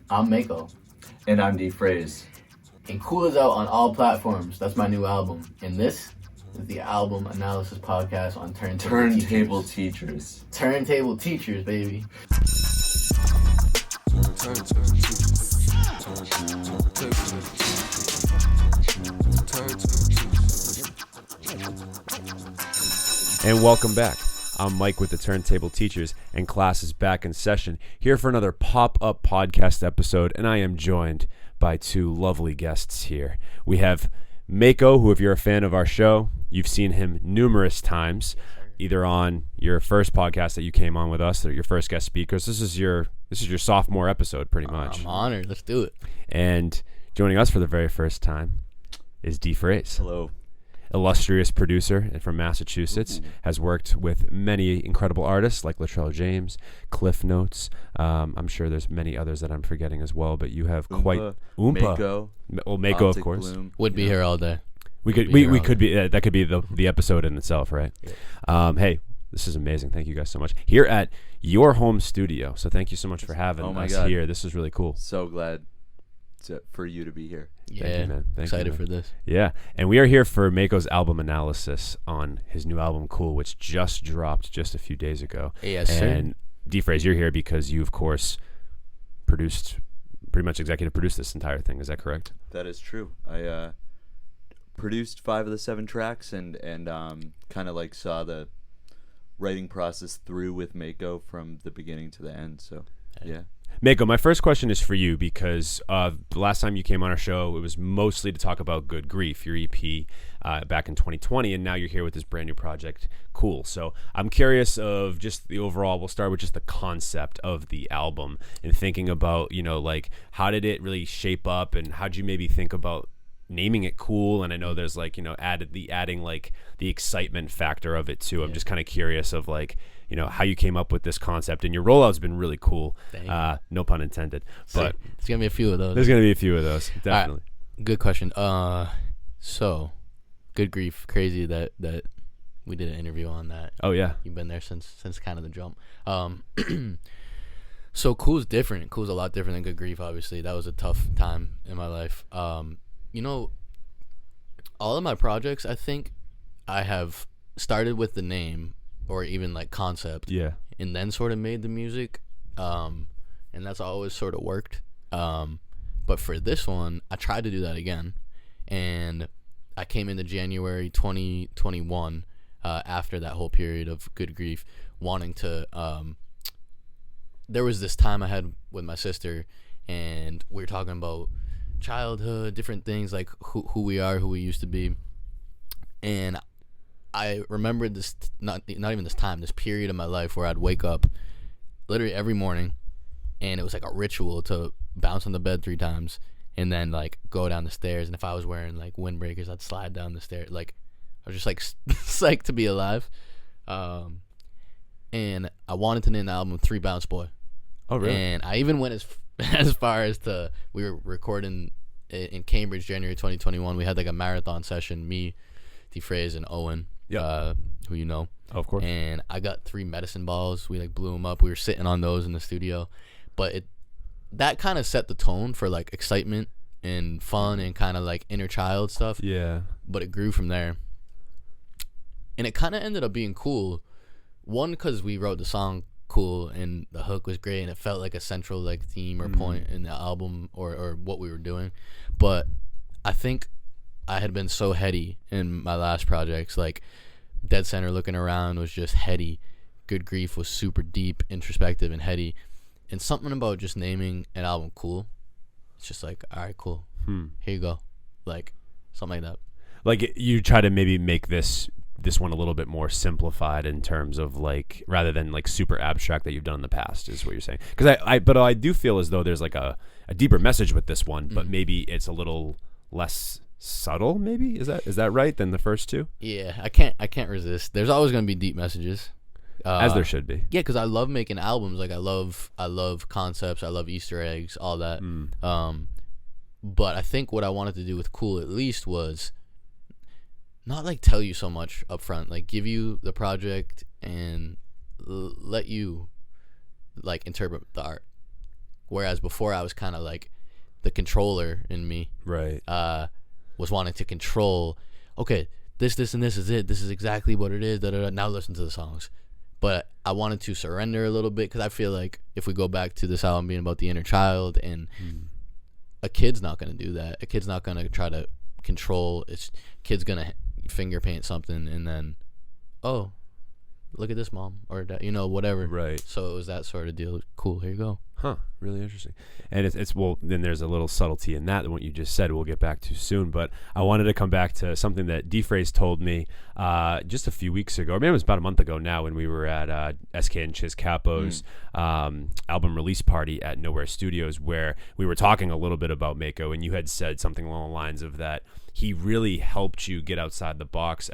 I'm Maeko. And I'm Dephrase. And Cool is out on all platforms. That's my new album. And this is the album analysis podcast on Turntable Teachers. Turntable Teachers, baby. And welcome back. I'm Mike with the Turntable Teachers, and class is back in session, here for another pop-up podcast episode, and I am joined by two lovely guests here. We have Maeko, who, if you're a fan of our show, you've seen him numerous times, either on your first podcast that you came on with us, or your first guest speakers. This is your sophomore episode, pretty much. I'm honored. Let's do it. And joining us for the very first time is Dephrase. Hello. Illustrious producer and from Massachusetts, has worked with many incredible artists like Latrell James, Cliff Notes. I'm sure there's many others that I'm forgetting as well, but you have quite Maeko. Well, Maeko, of course. Bloom, Would be here all day. We could be that could be the episode in itself, right? Yeah. Hey, this is amazing. Thank you guys so much. Here at your home studio. So thank you so much for having us here. This is really cool. So glad for you to be here. Yeah, thank you, man. Excited for this. Yeah, and we are here for Maeko's album analysis on his new album, Cool, which just dropped just a few days ago. Yes, and Dephrase, you're here because you, of course, pretty much executive produced this entire thing. Is that correct? That is true. I produced 5 of the 7 tracks and kind of like saw the writing process through with Maeko from the beginning to the end. So, yeah. Maeko, my first question is for you because the last time you came on our show, it was mostly to talk about Good Grief, your EP back in 2020, and now you're here with this brand new project, Cool. So I'm curious of just the overall, we'll start with just the concept of the album and thinking about, like how did it really shape up and how did you maybe think about naming it Cool? And I know there's adding like the excitement factor of it too. I'm just kind of curious of like, how you came up with this concept, and your rollout's been really cool. No pun intended. But it's gonna be a few of those. There's gonna be a few of those, definitely. Right. Good question. So Good Grief, crazy that we did an interview on that. Oh yeah, you've been there since kind of the jump. So Cool's different. Cool's a lot different than Good Grief. Obviously, that was a tough time in my life. All of my projects, I think, I have started with the name or even like concept, and then sort of made the music, and that's always sort of worked. But for this one, I tried to do that again, and I came into January 2021 after that whole period of Good Grief, wanting to. There was this time I had with my sister, and we were talking about childhood, different things like who we are, who we used to be, and I remembered this not even this time, this period of my life where I'd wake up literally every morning, and it was like a ritual to bounce on the bed 3 times and then like go down the stairs, and if I was wearing like windbreakers, I'd slide down the stairs. Like I was just like psyched to be alive, and I wanted to name the album 3 Bounce Boy. Oh really? And I even went as far as to, we were recording in Cambridge January 2021. We had like a marathon session, me, Dephrase, and Owen, who you know. Oh, of course. And I got 3 medicine balls. We like blew them up. We were sitting on those in the studio, but that kind of set the tone for like excitement and fun and kind of like inner child stuff. Yeah. But it grew from there, and it kind of ended up being cool. One, because we wrote the song Cool and the hook was great and it felt like a central like theme or point in the album or what we were doing. But I think I had been so heady in my last projects, like Dead Center Looking Around was just heady, Good Grief was super deep, introspective, and heady, and something about just naming an album Cool, it's just like, all right, cool, here you go, like something like that. Like you try to maybe make this one a little bit more simplified in terms of like, rather than like super abstract that you've done in the past, is what you're saying. Because I do feel as though there's like a deeper message with this one, but maybe it's a little less subtle. Maybe is that right than the first 2? Yeah, I can't resist. There's always gonna be deep messages, as there should be. Yeah, because I love making albums. Like I love concepts. I love Easter eggs, all that. But I think what I wanted to do with Cool at least was not like tell you so much up front, like give you the project and let you like interpret the art. Whereas before I was kind of like the controller in me. Right. Was wanting to control, okay, this and this is it. This is exactly what it is. Da, da, da. Now listen to the songs. But I wanted to surrender a little bit because I feel like if we go back to this album being about the inner child, and a kid's not going to do that. A kid's not going to try to control. Kid's going to finger paint something and then, oh, look at this, mom, or that, whatever. Right. So it was that sort of deal. Cool, here you go. Huh, really interesting. And it's well, then there's a little subtlety in that, what you just said, we'll get back to soon. But I wanted to come back to something that Dephrase told me just a few weeks ago, or maybe it was about a month ago now, when we were at SK and Chiz Capo's album release party at Nowhere Studios, where we were talking a little bit about Maeko, and you had said something along the lines of that he really helped you get outside the box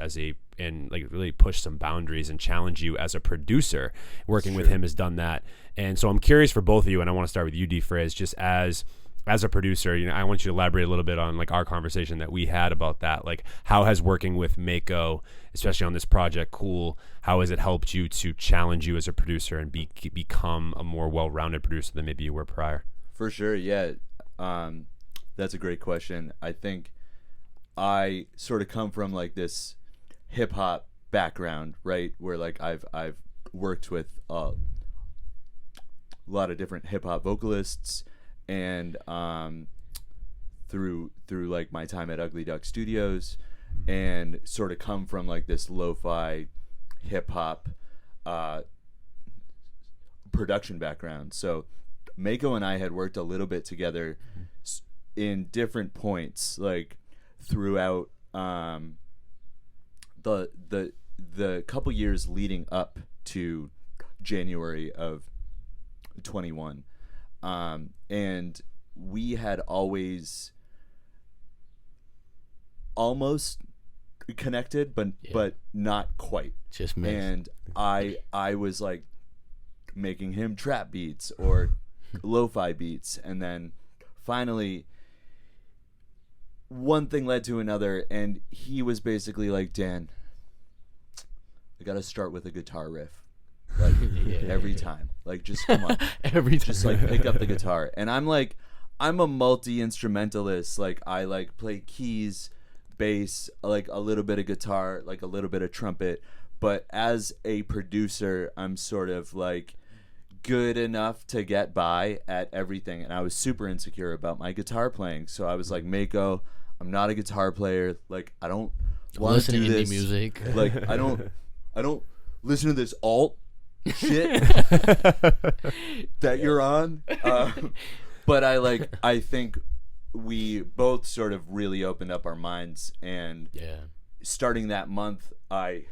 and like really push some boundaries and challenge you as a producer. Working with him has done that. And so I'm curious for both of you, and I want to start with you, Dephrase, just as a producer, I want you to elaborate a little bit on like our conversation that we had about that. Like, how has working with Maeko, especially on this project, Cool, how has it helped you to challenge you as a producer and become a more well-rounded producer than maybe you were prior? For sure, yeah. That's a great question. I think I sort of come from like this hip hop background, right? Where like I've worked with a lot of different hip hop vocalists, and through like my time at Ugly Duck Studios, and sort of come from like this lo-fi hip hop production background. So Maeko and I had worked a little bit together in different points, like throughout the couple years leading up to January of 21, and we had always almost connected, but not quite. Just missed. And I was like making him trap beats or lo-fi beats, and then finally one thing led to another, and he was basically like, Dan, I gotta start with a guitar riff, like every time, like just come on, every time, just like pick up the guitar. And I'm like, I'm a multi-instrumentalist, like I like play keys, bass, like a little bit of guitar, like a little bit of trumpet, but as a producer I'm sort of like good enough to get by at everything. And I was super insecure about my guitar playing, so I was like, Maeko, I'm not a guitar player, like I don't want to do this indie music, like I don't listen to this alt shit that you're on, but I think we both sort of really opened up our minds, and starting that month I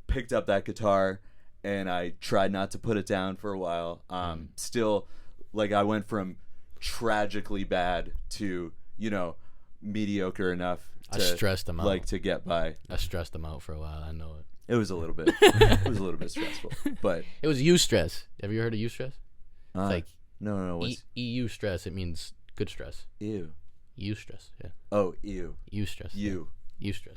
picked up that guitar and I tried not to put it down for a while. Still, like, I went from tragically bad to, mediocre enough to, I stressed them out. like, to get by. I stressed them out for a while. I know it. It was a little bit. It was a little bit stressful, but it was eustress. Have you heard of eustress? It's like no. What's EU stress? It means good stress. ew? Eustress. Yeah. Oh, ew. Eustress. You. Eustress.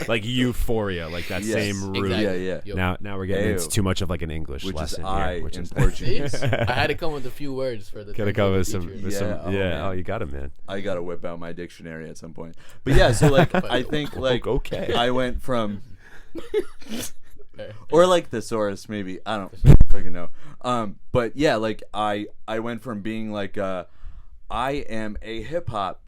Like euphoria, like that same root. Exactly. Yeah. Yep. Now we're getting into too much of like an English Which lesson is I here, which in is Portuguese. I had to come with a few words for the. gotta come with some, man. Oh, you got it, man. I gotta whip out my dictionary at some point. But yeah, so like I think like Okay. I went from or like thesaurus maybe. I don't freaking know. But yeah, like I went from being like I am a hip hop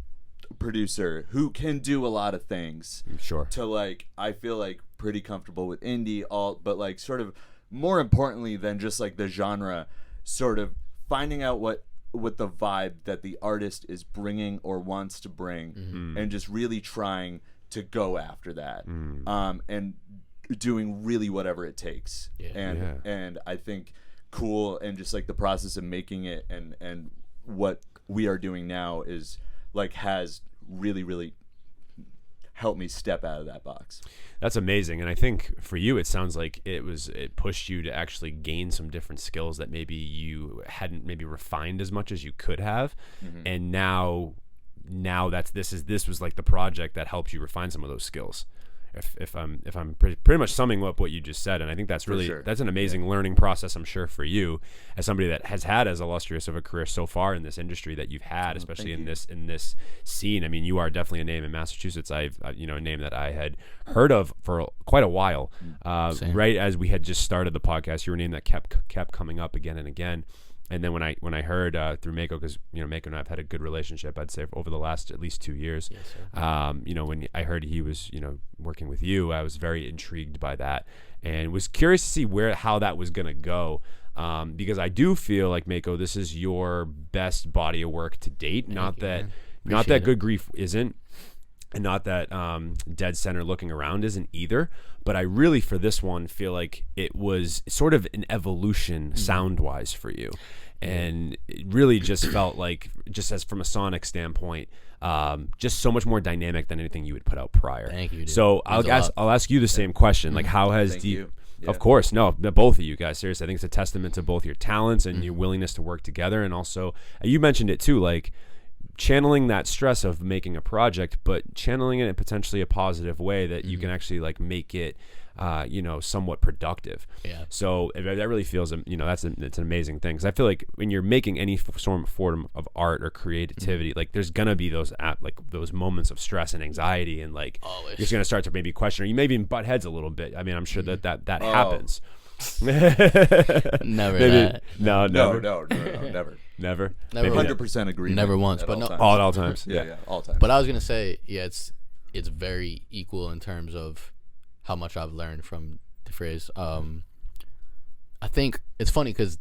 producer who can do a lot of things, Sure. to like I feel like pretty comfortable with indie, alt, but like sort of more importantly than just like the genre, sort of finding out what the vibe that the artist is bringing or wants to bring, and just really trying to go after that, and doing really whatever it takes. And I think Cool, and just like the process of making it, and what we are doing now is like has really, really helped me step out of that box. That's amazing. And I think for you, it sounds like it pushed you to actually gain some different skills that maybe you hadn't maybe refined as much as you could have. And now this was like the project that helped you refine some of those skills. if I'm pretty much summing up what you just said, and I think that's really that's an amazing learning process, I'm sure, for you as somebody that has had as illustrious of a career so far in this industry that you've had, especially in this scene. I mean, you are definitely a name in Massachusetts. I've a name that I had heard of for quite a while. Right as we had just started the podcast, you were a name that kept coming up again and again. And then when I heard through Maeko, because Maeko and I have had a good relationship, I'd say over the last at least 2 years. Yes, sir. When I heard he was working with you, I was very intrigued by that and was curious to see how that was gonna go, because I do feel like, Maeko, this is your best body of work to date. Not that Good Grief isn't, and not that Dead Center Looking Around isn't either. But I really, for this one, feel like it was sort of an evolution sound-wise for you. And it really just felt like, just as from a sonic standpoint, just so much more dynamic than anything you would put out prior. Thank you, dude. So I'll ask you the same question. Like, how has you. Yeah. Of course, no, both of you guys. Seriously, I think it's a testament to both your talents and your willingness to work together. And also, you mentioned it too, like, channeling that stress of making a project, but channeling it in potentially a positive way that you can actually like make it, somewhat productive. Yeah. So that really feels, it's an amazing thing. Because I feel like when you're making any form of art or creativity, like there's gonna be those moments of stress and anxiety, and like always. You're gonna start to maybe question, or you maybe butt heads a little bit. I mean, I'm sure that happens. Never. That. No, never. No, never. Never. 100% agree. Never once, but no. At all times. Yeah, all times. But I was gonna say, it's very equal in terms of how much I've learned from Dephrase. I think it's funny because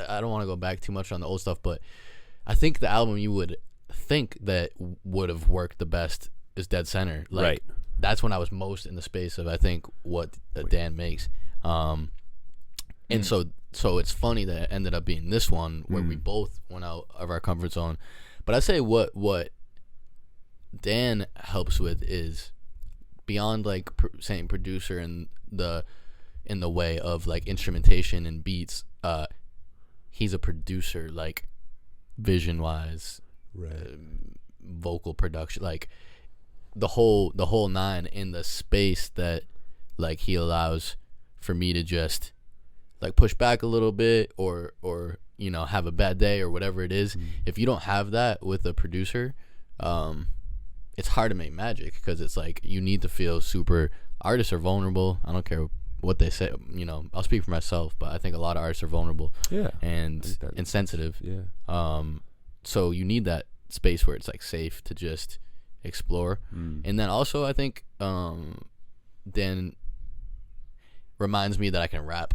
I don't want to go back too much on the old stuff, but I think the album you would think that would have worked the best is Dead Center. Like, right. That's when I was most in the space of, I think, what Dan makes. And so it's funny that it ended up being this one where we both went out of our comfort zone. But I say what Dan helps with is beyond like saying producer in the way of like instrumentation and beats. He's a producer, like vision wise, vocal production, like the whole nine, in the space that like he allows for me to just like push back a little bit or have a bad day or whatever it is. If you don't have that with a producer, it's hard to make magic, because it's like you need to feel super. Artists are vulnerable. I don't care what they say, I'll speak for myself, but I think a lot of artists are vulnerable and sensitive. So you need that space where it's like safe to just explore. And then also I think Dan reminds me that I can rap.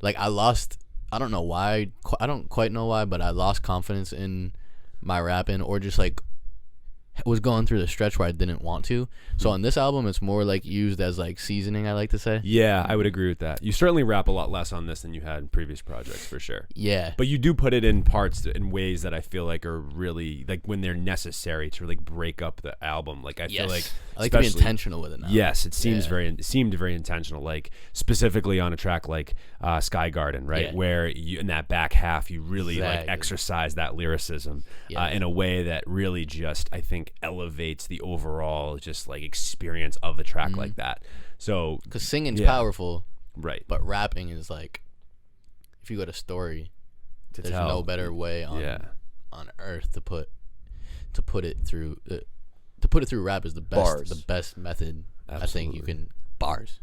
Like I don't know why, I don't quite know why, but I lost confidence in my rapping, or just like was going through the stretch where I didn't want to. So on this album, it's more like used as like seasoning, I like to say. Yeah, I would agree with that. You certainly rap a lot less on this than you had in previous projects, for sure. Yeah. But you do put it in parts in ways that I feel like are really, like when they're necessary to like break up the album. Like I feel like I like to be intentional with it now. Yes, it seemed very intentional. Like specifically on a track like Sky Garden, right? Yeah. Where you, in that back half, you really like exercise that lyricism in a way that really just, I think, elevates the overall just like experience of the track like that. So because singing's powerful, right? But rapping is like, if you got a story, there's no better way on earth to put it through. To put it through rap is the best method. Absolutely. I think you can bars,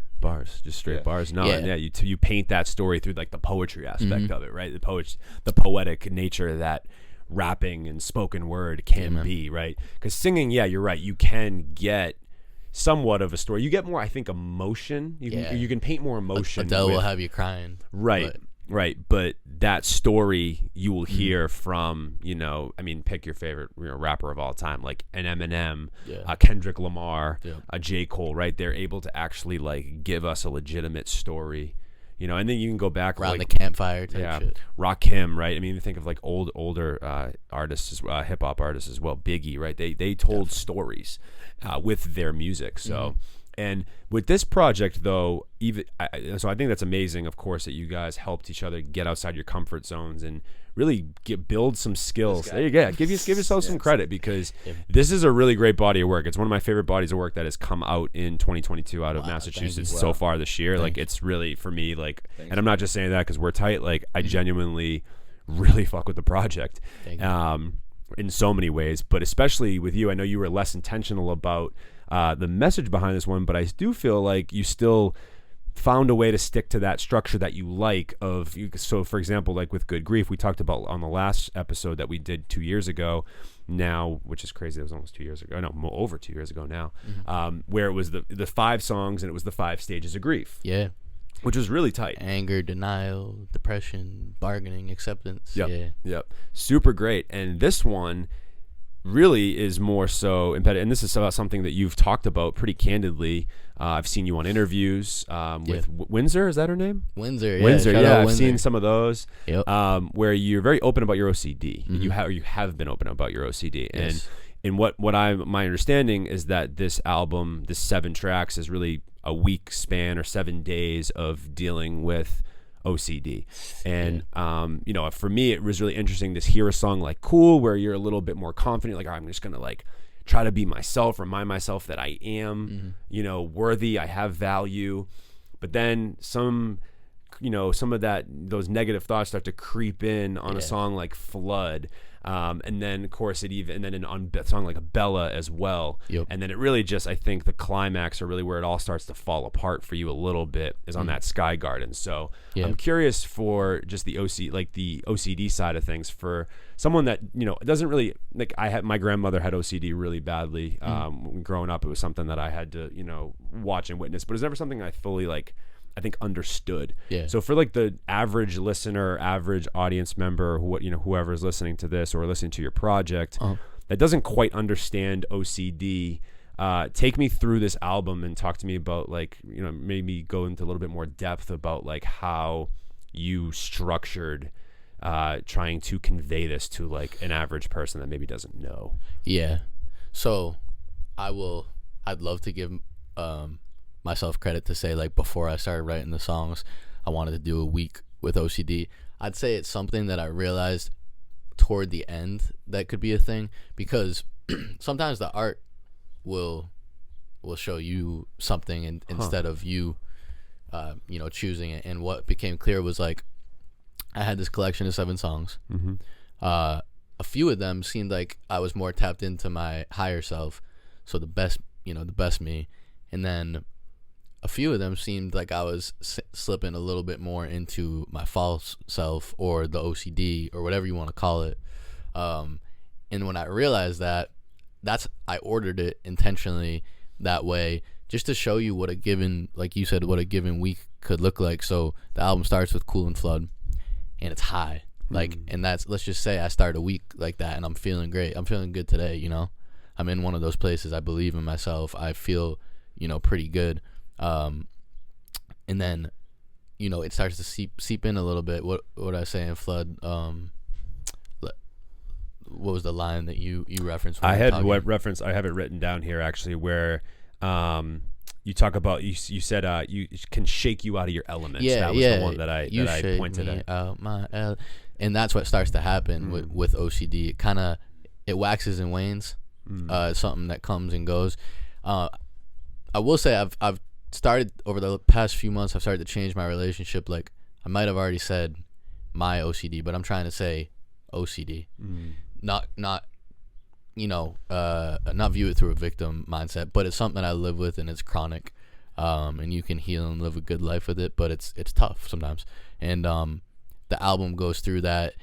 just straight bars. No, you paint that story through like the poetry aspect of it, right? The poetic nature of that rapping and spoken word can be, right? Because singing, you're right, you can get somewhat of a story. You get more, I think, emotion. You can paint more emotion. Adele will have you crying, right? But that story you will hear from, pick your favorite rapper of all time, like an Eminem, Kendrick Lamar, a J. Cole, right? They're able to actually like give us a legitimate story. And then you can go back around the campfire type shit. Rakim, right? I mean, think of like older artists, hip hop artists as well. Biggie, right? They told stories with their music. So And with this project, though, so I think that's amazing, of course, that you guys helped each other get outside your comfort zones and really build some skills. There you go. Give yourself some credit, because this is a really great body of work. It's one of my favorite bodies of work that has come out in 2022 out of Massachusetts so far this year. Like, it's really, for me, like, and I'm not just saying that because we're tight. Like, I genuinely really fuck with the project in so many ways, but especially with you. I know you were less intentional about the message behind this one, but I do feel like you still found a way to stick to that structure that you like so for example, like with Good Grief, we talked about on the last episode that we did 2 years ago now, which is crazy. It was almost 2 years ago. No, over 2 years ago now, where it was the 5 songs and it was the 5 stages of grief. Yeah. Which was really tight. Anger, denial, depression, bargaining, acceptance. Yep. Super great. And this one really is more so embedded, and this is about something that you've talked about pretty candidly. I've seen you on interviews with Windsor. Is that her name? Windsor. Yeah. I've seen some of those. Yep. Where you're very open about your OCD. You have been open about your OCD. Yes. And what my understanding is that this album, this 7 tracks, is really a week span or 7 days of dealing with OCD. And for me, it was really interesting to hear a song like Cool, where you're a little bit more confident, like, I'm just gonna like try to be myself, remind myself that I am worthy, I have value. But then some of those negative thoughts start to creep in on a song like Flood. And then, of course, and then on a song like Bella as well. Yep. And then it really just, I think the climax, or really where it all starts to fall apart for you a little bit, is on that Sky Garden. So I'm curious for just the OCD side of things, for someone that, doesn't really, like, my grandmother had OCD really badly. Growing up, it was something that I had to, watch and witness, but it was never something I fully, I think, understood. Yeah. So for like the average listener, average audience member, whoever's listening to this or listening to your project that doesn't quite understand OCD, take me through this album and talk to me about, like, maybe go into a little bit more depth about like how you structured trying to convey this to like an average person that maybe doesn't know. Yeah. So I'd love to give myself credit to say, like, before I started writing the songs, I wanted to do a week with OCD. I'd say it's something that I realized toward the end that could be a thing, because sometimes the art will show you something instead of you choosing it. And what became clear was, like, I had this collection of 7 songs. A few of them seemed like I was more tapped into my higher self, so the best me, and then a few of them seemed like I was slipping a little bit more into my false self, or the OCD, or whatever you want to call it. And when I realized that, I ordered it intentionally that way, just to show you what a given, like you said, what a given week could look like. So the album starts with Cool and Flood, and it's high. Like, and let's just say I start a week like that, and I'm feeling great. I'm feeling good today, I'm in one of those places. I believe in myself. I feel, pretty good. And then, it starts to seep in a little bit. What I say in Flood? What was the line that you referenced? I had what reference? I have it written down here actually, where you talk about you said you can shake you out of your elements. Yeah, that was the one that I pointed at. Out my and that's what starts to happen with OCD. It waxes and wanes. It's something that comes and goes. I will say I've started over the past few months. I've started to change my relationship. Like, I might have already said my OCD, but I'm trying to say OCD, not view it through a victim mindset. But it's something I live with, and it's chronic, and you can heal and live a good life with it. But it's tough sometimes, and the album goes through that.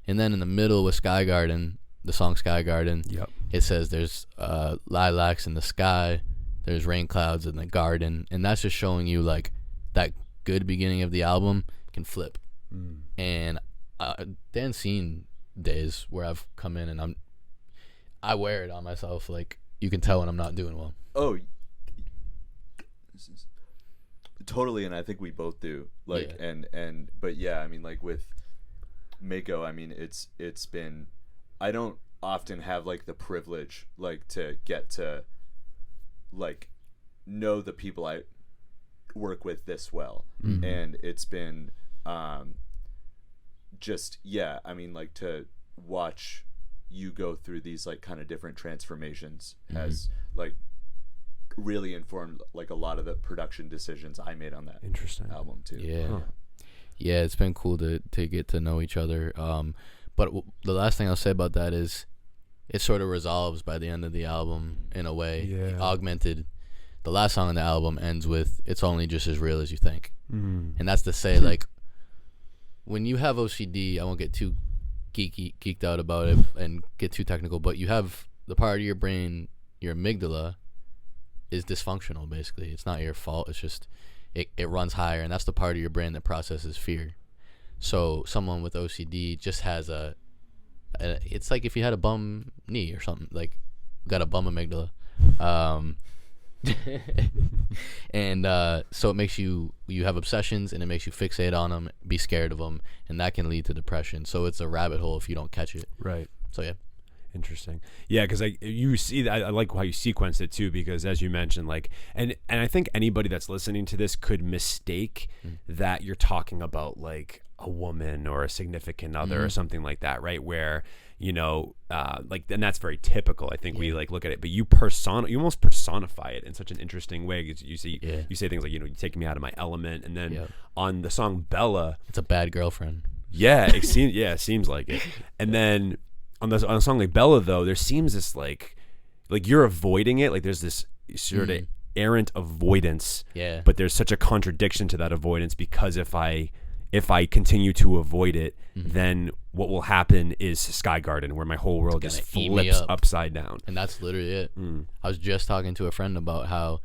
And then in the middle with Sky Garden, the song Sky Garden, it says there's lilacs in the sky. There's rain clouds in the garden, and that's just showing you, like, that good beginning of the album can flip. And Dan seen days where I've come in and I wear it on myself. Like, you can tell when I'm not doing well. Oh, totally, and I think we both do. Like, but yeah, I mean, like with Maeko, I mean, it's been. I don't often have like the privilege, like, to get to, like, know the people I work with this well. Mm-hmm. And it's been just, yeah, I mean, like, to watch you go through these like kind of different transformations has like really informed like a lot of the production decisions I made on that album too. Yeah, it's been cool to get to know each other. But the last thing I'll say about that is it sort of resolves by the end of the album in a way. Augmented. The last song on the album ends with "It's only just as real as you think," and that's to say, like, when you have OCD, I won't get too geeked out about it and get too technical, but you have the part of your brain, your amygdala, is dysfunctional. Basically, it's not your fault. It's just it runs higher, and that's the part of your brain that processes fear. So someone with OCD just has it's like if you had a bum knee or something, like got a bum amygdala. And so it makes you have obsessions, and it makes you fixate on them, be scared of them, and that can lead to depression. So it's a rabbit hole if you don't catch it. Right. So yeah. Interesting. Yeah, because you see that. I like how you sequenced it too, because as you mentioned, like, and I think anybody that's listening to this could mistake that you're talking about like a woman or a significant other or something like that, right? Where, you know, like, and that's very typical. I think we like look at it, but you almost personify it in such an interesting way. You say things like, you know, you take me out of my element, and then on the song Bella, it's a bad girlfriend. Yeah, it seems like it, and then. On a song like Bella, though, there seems this like you're avoiding it. Like there's this sort of errant avoidance. Yeah. But there's such a contradiction to that avoidance, because if I continue to avoid it, then what will happen is Sky Garden, where my whole world just flips upside down. And that's literally it. I was just talking to a friend about how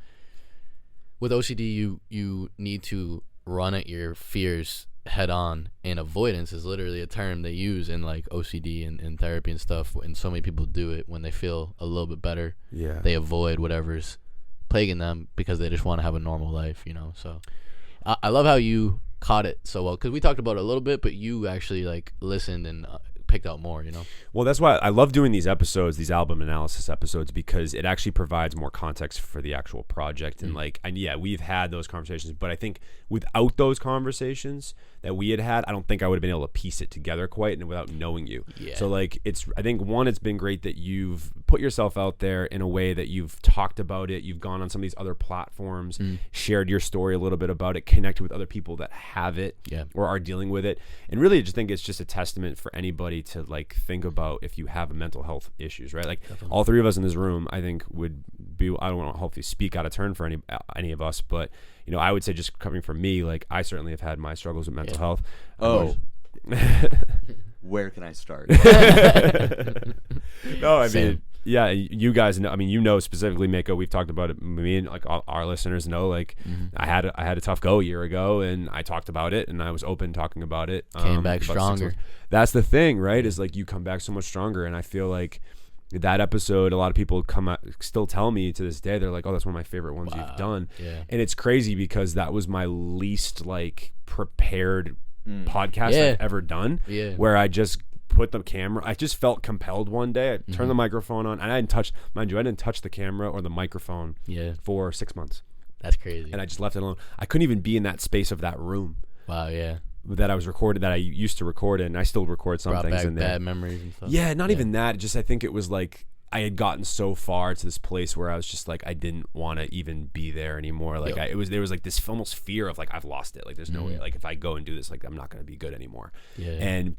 with OCD you need to run at your fears head on, and avoidance is literally a term they use in like OCD and therapy and stuff, and so many people do it when they feel a little bit better. They avoid whatever's plaguing them because they just want to have a normal life, you know. So I love how you caught it so well, because we talked about it a little bit, but you actually like listened and picked out more, you know. Well, that's why I love doing these episodes, these album analysis episodes, because it actually provides more context for the actual project. And we've had those conversations, but I think without those conversations that we had, I don't think I would have been able to piece it together quite, and without knowing you. So like, I think one, it's been great that you've put yourself out there in a way that you've talked about it. You've gone on some of these other platforms, shared your story a little bit about it, connected with other people that have it or are dealing with it. And really, I just think it's just a testament for anybody to like think about if you have a mental health issues, right? Like all three of us in this room, I think would be, I don't want to hopefully speak out of turn for any of us, but you know, I would say just coming from me, like I certainly have had my struggles with mental health. Where can I start? No, I mean, yeah, you guys know, I mean, you know, specifically Maeko, we've talked about it. Me and like our listeners know, like I had a tough go a year ago, and I talked about it, and I was open talking about it. Came back stronger. That's the thing, right? Is like you come back so much stronger, and I feel like that episode, a lot of people still tell me to this day, they're like, oh, that's one of my favorite ones you've done. And it's crazy because that was my least like prepared podcast I've ever done, where I just put the camera, I just felt compelled one day. I turned the microphone on, and I didn't touch the camera or the microphone for 6 months. That's crazy. And I just left it alone. I couldn't even be in that space of that room. Wow, yeah. That I was recording, that I used to record in. I still record some Brought things back in there. Bad memories and stuff. Yeah, not even that. Just I think it was like I had gotten so far to this place where I was just like I didn't want to even be there anymore. Like there was like this almost fear of like I've lost it. Like there's no way. Like if I go and do this, like I'm not going to be good anymore.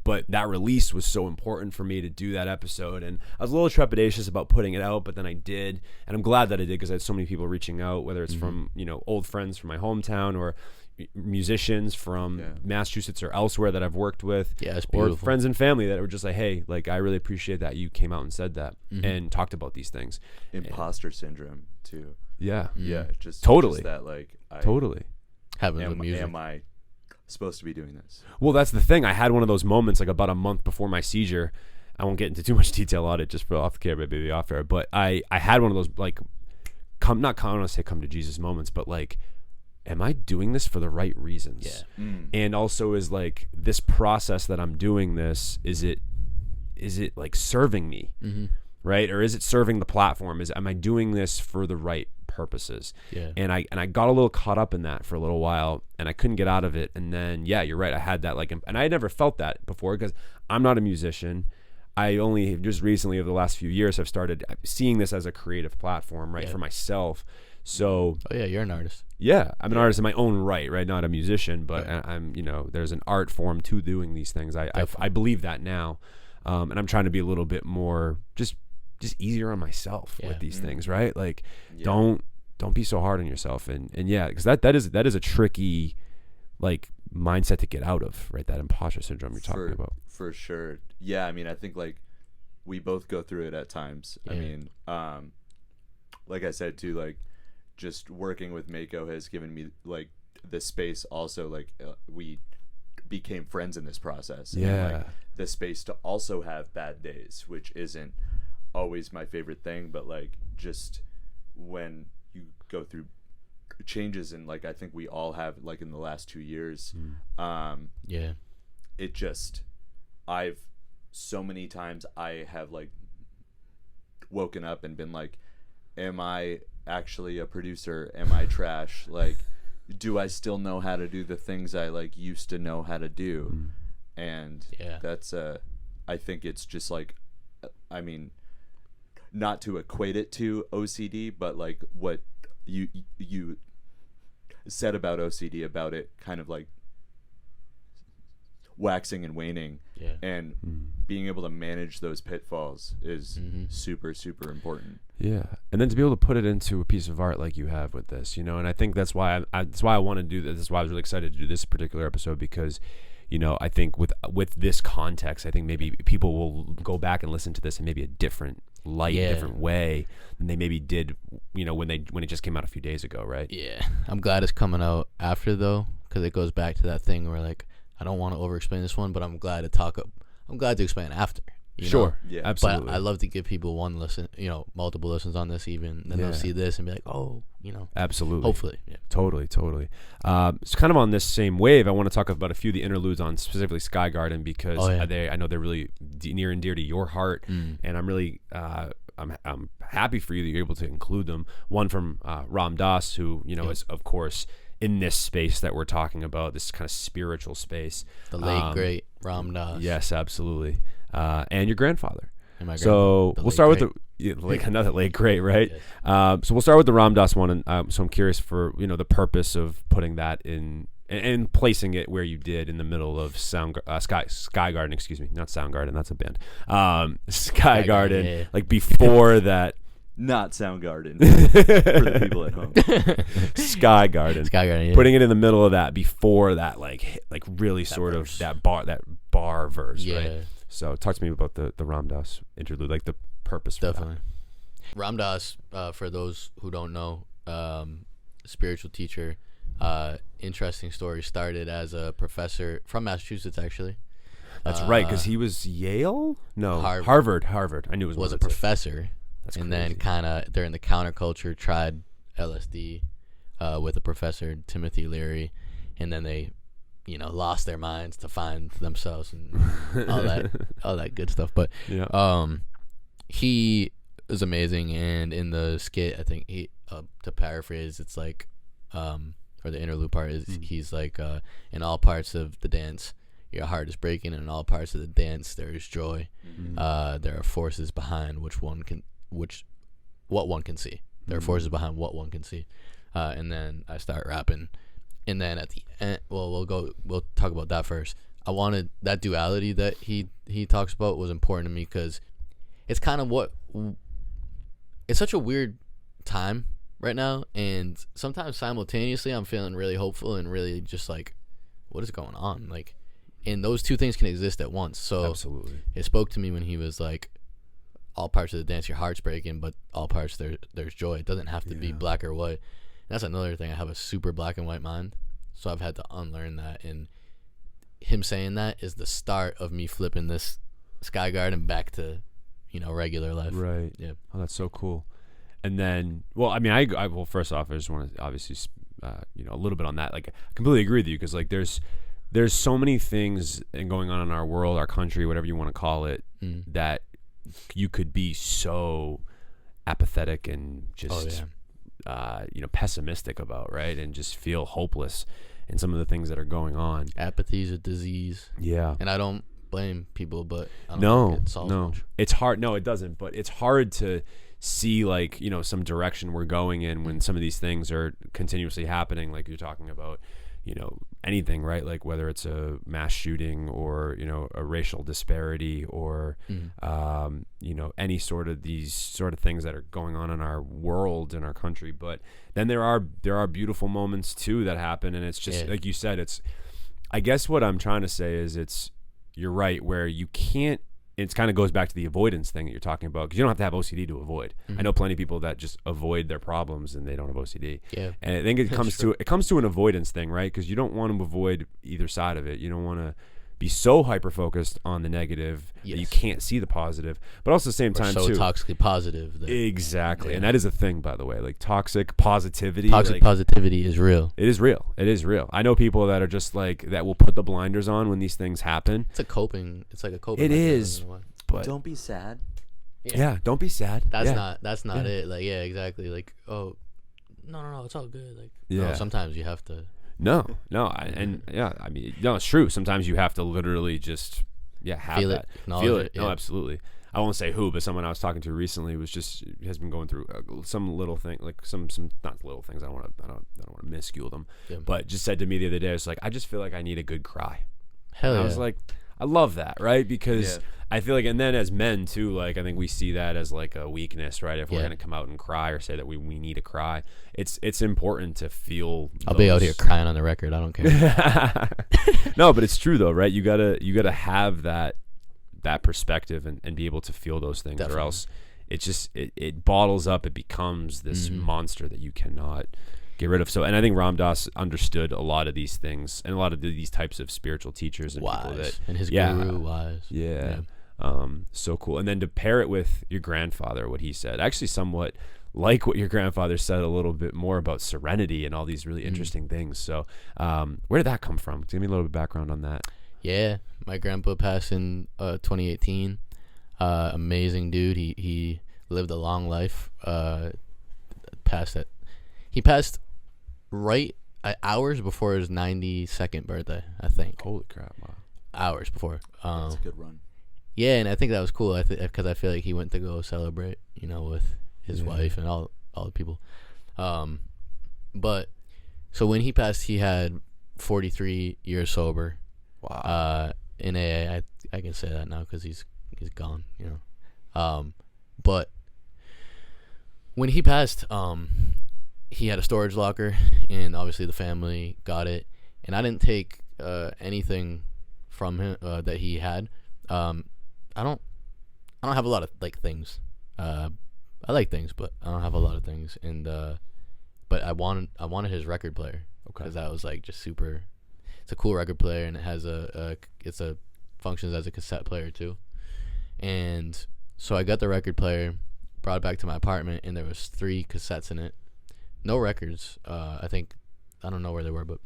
But that release was so important for me to do that episode, and I was a little trepidatious about putting it out, but then I did, and I'm glad that I did, because I had so many people reaching out, whether it's from old friends from my hometown or musicians from Massachusetts or elsewhere that I've worked with, or friends and family that were just like, hey, like I really appreciate that you came out and said that and talked about these things. Imposter syndrome too. Just totally just that, like am I supposed to be doing this? Well, that's the thing. I had one of those moments like about a month before my seizure. I won't get into too much detail on it, just for off the camera, maybe off air, but I had one of those like I don't want to say come to Jesus moments, but like, am I doing this for the right reasons? And also is like this process that I'm doing this, is it like serving me, right? Or is it serving the platform? Am I doing this for the right purposes. Yeah. And I got a little caught up in that for a little while, and I couldn't get out of it. And then, yeah, you're right. I had that and I had never felt that before because I'm not a musician. I only just recently, over the last few years, have started seeing this as a creative platform, right, for myself. So, oh yeah, you're an artist. Yeah, I'm an artist in my own right, not a musician, but I'm, there's an art form to doing these things. I believe that now, and I'm trying to be a little bit more just easier on myself with these things, right? Like, don't be so hard on yourself, and yeah, because that is a tricky, like, mindset to get out of, right? That imposter syndrome you're talking about. For sure. Yeah, I mean, I think like we both go through it at times. I mean, like I said too, like just working with Maeko has given me like the space also, like we became friends in this process. Yeah. And, like, the space to also have bad days, which isn't always my favorite thing, but like just when you go through changes, and like I think we all have, like in the last 2 years, it just, I've so many times I have like woken up and been like, am I actually a producer? Am I trash? Like, do I still know how to do the things I like used to know how to do? And that's I think it's just like, I mean, not to equate it to OCD, but like what you said about OCD, about it kind of like waxing and waning, and being able to manage those pitfalls is super, super important. Yeah, and then to be able to put it into a piece of art like you have with this, and I think that's why I want to do this. That's why I was really excited to do this particular episode, because I think with this context, I think maybe people will go back and listen to this in maybe a different light, different way than they maybe did, when it just came out a few days ago, right? Yeah, I'm glad it's coming out after though, because it goes back to that thing where like I don't want to over-explain this one, but I'm glad to explain after. Sure, yeah, absolutely. But I love to give people one listen, multiple listens on this even, then they'll see this and be like, oh, absolutely. Hopefully, yeah. Totally. It's kind of on this same wave. I want to talk about a few of the interludes on specifically Sky Garden, because I know they're really near and dear to your heart, and I'm really I'm happy for you that you're able to include them. One from Ramdas, who is of course in this space that we're talking about, this kind of spiritual space. The late great Ramdas. Yes, absolutely. And your grandfather. And So we'll start with another late great, right? Yes. So we'll start with the Ramdas one, and so I'm curious for the purpose of putting that in and placing it where you did in the middle of Sky Garden. Excuse me, not Soundgarden. That's a band. Sky Garden, like before that. Not Soundgarden for the people at home. Sky Garden. Yeah. Putting it in the middle of that, before that, like really that sort verse. Of that bar verse, right? So talk to me about the Ramdas interlude, like the purpose for Definitely. That. Ramdas, for those who don't know, spiritual teacher, interesting story, started as a professor from Massachusetts, actually. That's right, because he was Yale? No, Harvard. I knew it was a professor. That's and crazy. Then kind of during the counterculture tried LSD with a professor, Timothy Leary, and then they lost their minds to find themselves and all that good stuff. But he is amazing, and in the skit, I think he to paraphrase, it's like or the interlude part is he's like in all parts of the dance your heart is breaking, and in all parts of the dance there is joy. There are forces behind what one can see. There are forces behind what one can see. And then I start rapping, and then at the end, we'll talk about that first. I wanted that duality that he talks about was important to me, because it's kind of it's such a weird time right now, and sometimes simultaneously I'm feeling really hopeful and really just like, what is going on? Like, and those two things can exist at once. So absolutely, it spoke to me when he was like, all parts of the dance your heart's breaking, but all parts there's joy. It doesn't have to be black or white. And that's another thing. I have a super black and white mind, so I've had to unlearn that, and him saying that is the start of me flipping this Sky Garden back to regular life. Right. Yeah. Oh, that's so cool. And then, well, first off, I just want to obviously a little bit on that. Like, I completely agree with you, because like there's so many things going on in our world, our country, whatever you want to call it, that you could be so apathetic and just pessimistic about, right? And just feel hopeless in some of the things that are going on. Apathy is a disease. Yeah. And I don't blame people, but I don't think it solves much. It's hard. No, it doesn't. But it's hard to see like, some direction we're going in when some of these things are continuously happening, like you're talking about, anything, right? Like whether it's a mass shooting or, a racial disparity or, any sort of these sort of things that are going on in our world, in our country. But then there are beautiful moments too that happen. And it's just, like you said, I guess what I'm trying to say is you're right, where you can't, it kind of goes back to the avoidance thing that you're talking about, because you don't have to have OCD to avoid. I know plenty of people that just avoid their problems and they don't have OCD. Yeah. And I think it comes to an avoidance thing, right? Because you don't want to avoid either side of it. You don't want to be so hyper focused on the negative that you can't see the positive, but also at the same time so too toxically positive. Exactly. And that is a thing, by the way, like toxic positivity. Positivity is real. It is real. I know people that are just like that will put the blinders on when these things happen. It's like a coping It is, but don't be sad. Yeah, don't be sad. That's not it. Like, yeah, exactly. Like, oh, no, it's all good. Like, no, sometimes you have to. No, it's true. Sometimes you have to literally just, have feel that. Feel it. No, absolutely. I won't say who, but someone I was talking to recently has been going through some little thing, like some not little things. I don't want to minuscule them, but just said to me the other day, it's like, I just feel like I need a good cry. Hell yeah. I was like, I love that, right? Because I feel like, and then as men too, like I think we see that as like a weakness, right? If we're gonna come out and cry or say that we need to cry, it's important to feel. I'll be out here crying on the record. I don't care. No, but it's true though, right? You gotta have that perspective and be able to feel those things. Definitely. Or else it bottles up. It becomes this monster that you cannot get rid of. So, and I think Ramdas understood a lot of these things and a lot of these types of spiritual teachers and people that, and his guru wise. Yeah. So cool. And then to pair it with your grandfather, what he said, actually somewhat like what your grandfather said, a little bit more about serenity and all these really interesting things. So, where did that come from? Give me a little bit of background on that. Yeah. My grandpa passed in 2018. Amazing dude. He lived a long life. He passed right hours before his 92nd birthday, I think. Holy crap! Wow. Hours before. That's a good run. Yeah, and I think that was cool. Because I feel like he went to go celebrate, with his wife and all the people. But so when he passed, he had 43 years sober. Wow. In AA, I can say that now because he's gone. But when he passed, he had a storage locker, and obviously the family got it. And I didn't take anything from him that he had. I don't have a lot of like things. I like things, but I don't have a lot of things. And but I wanted his record player. Okay. Because that was like just super. It's a cool record player, and it has functions as a cassette player too. And so I got the record player, brought it back to my apartment, and there was 3 cassettes in it. No records. I don't know where they were, but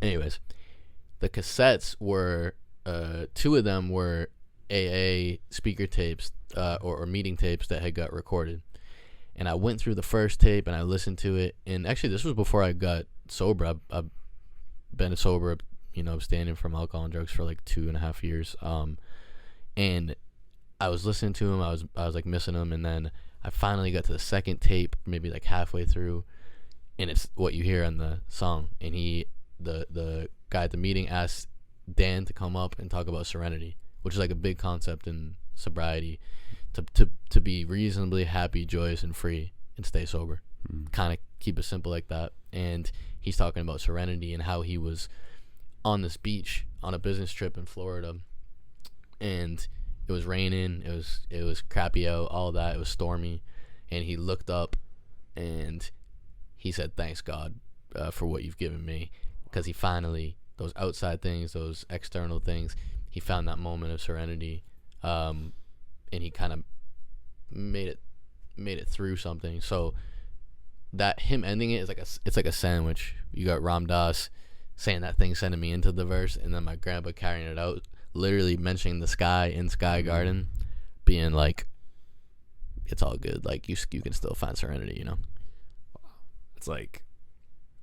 anyways, the cassettes were 2 of them were AA speaker tapes or meeting tapes that had got recorded. And I went through the first tape and I listened to it. And actually, this was before I got sober. I've been sober, abstaining from alcohol and drugs for like 2.5 years. And I was listening to him. I was like missing him, and then I finally got to the second tape, maybe like halfway through, and it's what you hear on the song. And the guy at the meeting asked Dan to come up and talk about serenity, which is like a big concept in sobriety, to be reasonably happy, joyous, and free, and stay sober. Kind of keep it simple like that. And he's talking about serenity and how he was on this beach on a business trip in Florida, and it was raining, it was crappy out, all that, it was stormy, and he looked up and he said, "Thanks God for what you've given me," because he finally, those outside things, those external things, he found that moment of serenity, and he kind of made it through something. So that him ending it is it's like a sandwich. You got Ramdas saying that thing, sending me into the verse, and then my grandpa carrying it out, literally mentioning the sky in Sky Garden, being like, it's all good, like you can still find serenity. it's like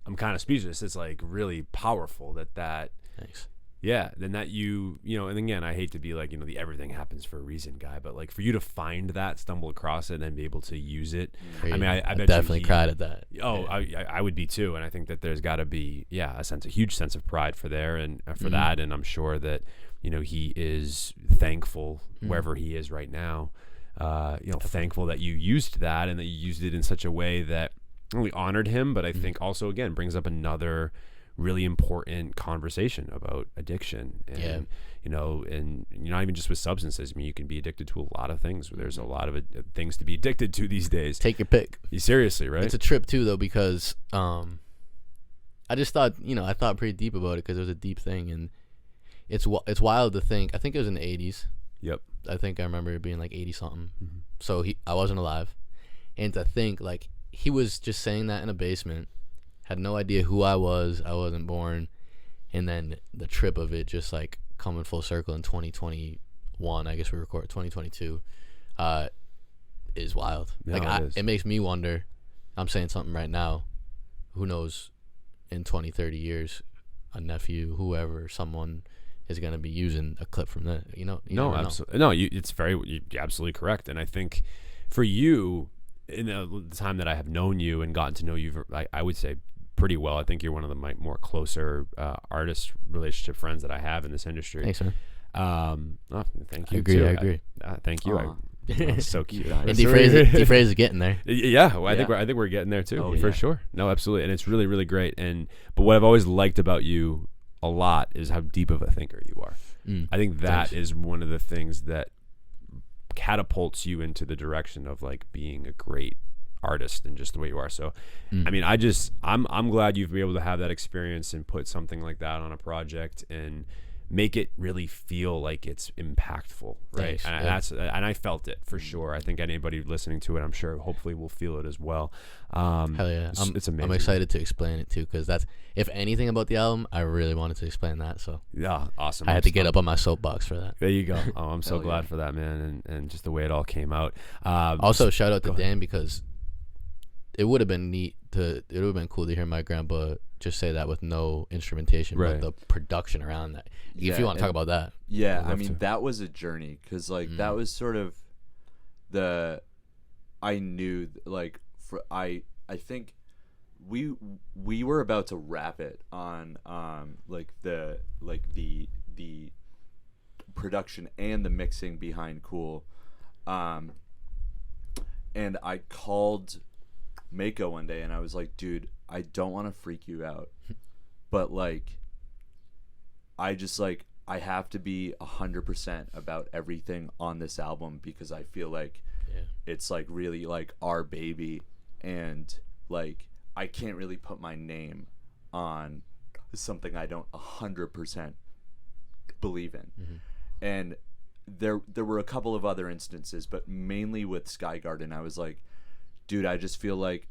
I'm kind of speechless. It's like really powerful that Thanks. Yeah, then that you know, and again, I hate to be like, you know, the everything happens for a reason guy, but like for you to find that, stumble across it, and then be able to use it. Crazy. I mean, I bet definitely cried at that. Oh, yeah. I would be too, and I think that there's got to be a huge sense of pride for there and for that, and I'm sure that, you know, he is thankful wherever he is right now. You know, thankful that you used that and that you used it in such a way that not only honored him, but I think also again brings up another really important conversation about addiction and you know, and you're not even just with substances. I mean, you can be addicted to a lot of things. There's a lot of things to be addicted to these days. Take your pick. Seriously, right? It's a trip too, though, because I just thought, you know, I thought pretty deep about it because it was a deep thing, and it's wild to think. I think it was in the 80s. Yep. I think I remember it being like 80 something. So I wasn't alive, and to think like he was just saying that in a basement. Had no idea who I was. I wasn't born. And then the trip of it just like coming full circle in 2021, I guess we record 2022, is wild. No, like it makes me wonder. I'm saying something right now. Who knows in 20, 30 years, a nephew, whoever, someone is going to be using a clip from that, you know? No, absolutely. No, you're absolutely correct. And I think for you, in the time that I have known you and gotten to know you, I would say pretty well. I think you're one of my more closer artist relationship friends that I have in this industry. Thanks, man. Thank you. I agree. Thank you. So cute. And Dephrase is getting there. Yeah, well, I think we're getting there too, for sure. No, absolutely, and it's really, really great. But what I've always liked about you a lot is how deep of a thinker you are. I think that is one of the things that catapults you into the direction of like being a great artist and just the way you are. So I mean, I'm glad you've been able to have that experience and put something like that on a project and make it really feel like it's impactful, right? Thanks, and I felt it for sure. I think anybody listening to it, I'm sure hopefully will feel it as well. Hell yeah. It's amazing. I'm excited to explain it too, because that's, if anything about the album, I really wanted to explain that. So yeah, awesome. I had to get up on my soapbox for that. There you go. Oh, I'm so glad for that, man, and just the way it all came out. Also, shout out to Dan, because it would have been cool to hear my grandpa just say that with no instrumentation, but the production around that. If you want to talk about that. Yeah, I mean, that was a journey, because like that was sort of I knew like I think we were about to wrap it on the production and the mixing behind Cool, and I called Maeko one day and I was like, dude, I don't want to freak you out, but like I have to be 100% about everything on this album, because I feel like it's like really like our baby, and like I can't really put my name on something I don't 100% believe in. And there were a couple of other instances, but mainly with Sky Garden, I was like, dude, I just feel like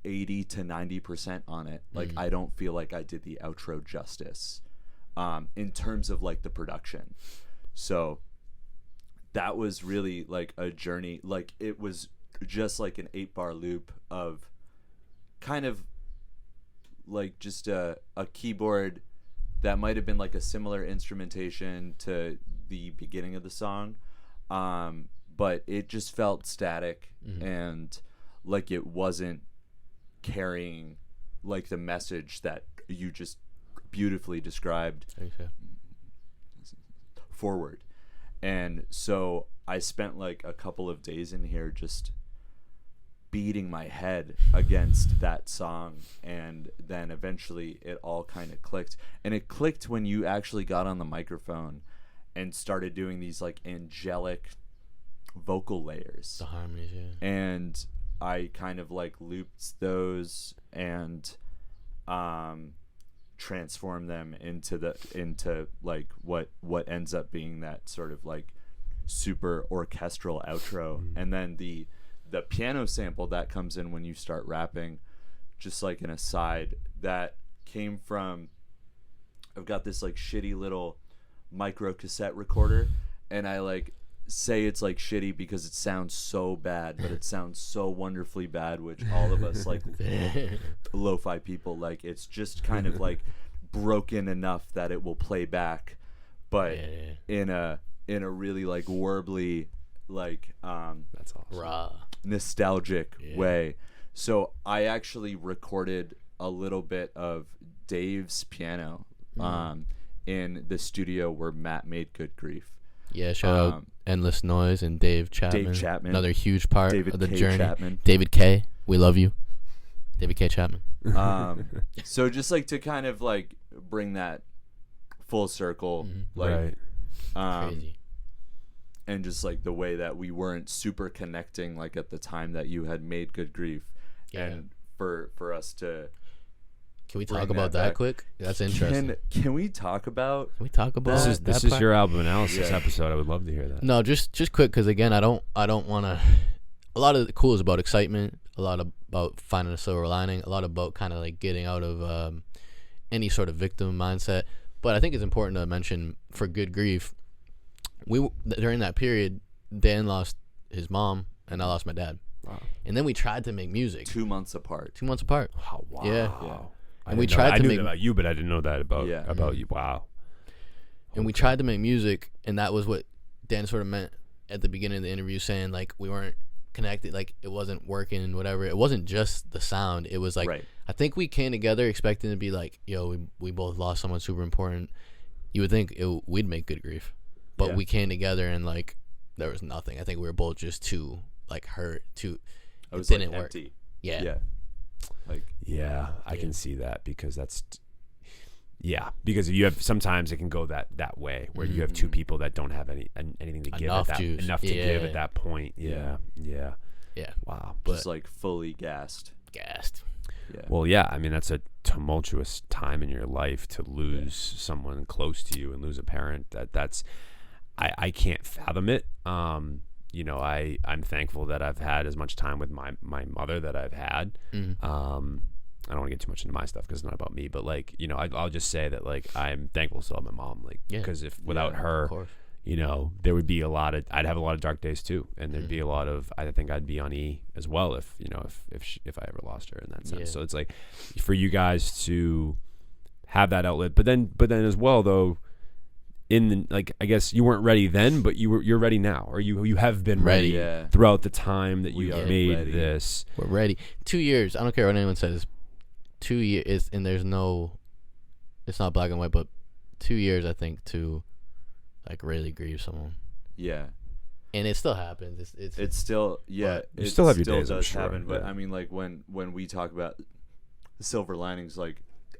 80 to 90% on it. Like I don't feel like I did the outro justice in terms of like the production. So that was really like a journey. Like it was just like an 8-bar loop of kind of like just a keyboard that might have been like a similar instrumentation to the beginning of the song, but it just felt static and like it wasn't carrying like the message that you just beautifully described forward. And so I spent like a couple of days in here just beating my head against that song, and then eventually it all kind of clicked. And it clicked when you actually got on the microphone and started doing these like angelic vocal layers, the harmonies, and I kind of like looped those and transformed them into like what ends up being that sort of like super orchestral outro. And then the piano sample that comes in when you start rapping, just like an aside, that came from, I've got this like shitty little micro cassette recorder, and I like say it's like shitty because it sounds so bad, but it sounds so wonderfully bad, which all of us like lo-fi people, like it's just kind of like broken enough that it will play back, but in a really like warbly, like that's awesome. Raw, nostalgic way. So I actually recorded a little bit of Dave's piano in the studio where Matt made Good Grief. Yeah, shout out Endless Noise and Dave Chapman. Another huge part David of the K. journey. Chapman. David K. We love you. David K. Chapman. So just like to kind of like bring that full circle, like Crazy. And just like the way that we weren't super connecting like at the time that you had made Good Grief, and for us to. Can we talk about that quick? That's interesting. Can we talk about? This is your album analysis episode. I would love to hear that. No, just quick, because again, I don't want to. A lot of the cool is about excitement. A lot about finding a silver lining. A lot about kind of like getting out of any sort of victim mindset. But I think it's important to mention for Good Grief, during that period, Dan lost his mom and I lost my dad. Wow. And then we tried to make music 2 months apart. 2 months apart. Oh, wow. Yeah. And we tried to make. I knew that about you, but I didn't know that about you. Wow. And we tried to make music, and that was what Dan sort of meant at the beginning of the interview, saying like we weren't connected, like it wasn't working and whatever. It wasn't just the sound. It was like I think we came together expecting to be like, yo, we both lost someone super important. You would think we'd make Good Grief, but we came together and like there was nothing. I think we were both just too like hurt. It didn't like work. Empty. Yeah. Like I can see that because that's because you have sometimes it can go that way where you have two people that don't have anything to give enough to give at that point. Yeah. Wow. Just like fully gassed. Yeah. Well, I mean that's a tumultuous time in your life to lose someone close to you and lose a parent. That's I can't fathom it. I'm thankful that I've had as much time with my mother that I've had. I don't want to get too much into my stuff because it's not about me, but like, I'll just say that like I'm thankful still have my mom, like because if without her, there would be I'd have a lot of dark days too, and there'd be a lot of I think I'd be on E as well if I ever lost her in that sense. So it's like for you guys to have that outlet, but then as well though. I guess you weren't ready then, but you're ready now, or you have been ready throughout the time that you've made this. We're ready. 2 years. I don't care what anyone says. 2 years, and it's not black and white, but 2 years I think to like really grieve someone. Yeah. And it still happens. It's still you still have your days. Does I'm sure, happen, but I mean like when we talk about the silver linings, like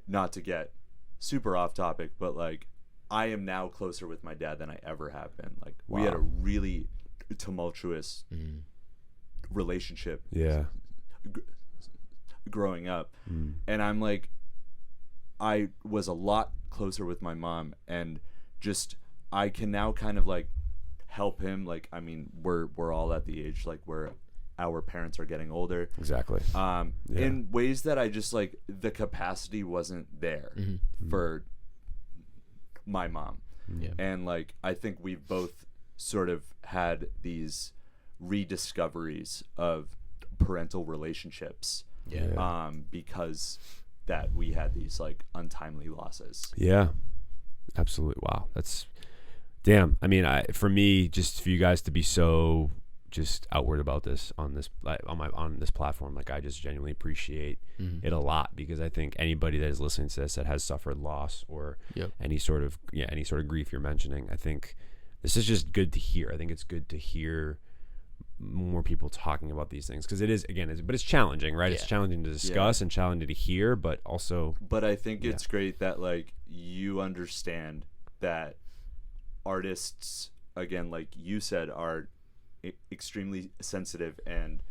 not to get super off topic, but like. I am now closer with my dad than I ever have been. Like we had a really tumultuous relationship. Growing up, and I'm like, I was a lot closer with my mom, and just I can now kind of like help him. Like I mean, we're all at the age like where our parents are getting older. Exactly. In ways that I just like the capacity wasn't there for. My mom. And like I think we've both sort of had these rediscoveries of parental relationships because that we had these like untimely losses. Absolutely. Wow, that's damn. I mean, for me, just for you guys to be so just outward about this on this platform, like I just genuinely appreciate it a lot, because I think anybody that is listening to this that has suffered loss or any sort of grief you're mentioning, I think this is just good to hear. I think it's good to hear more people talking about these things, because it is but it's challenging, right? It's challenging to discuss and challenging to hear, but I think it's great that like you understand that artists, again, like you said, are extremely sensitive, and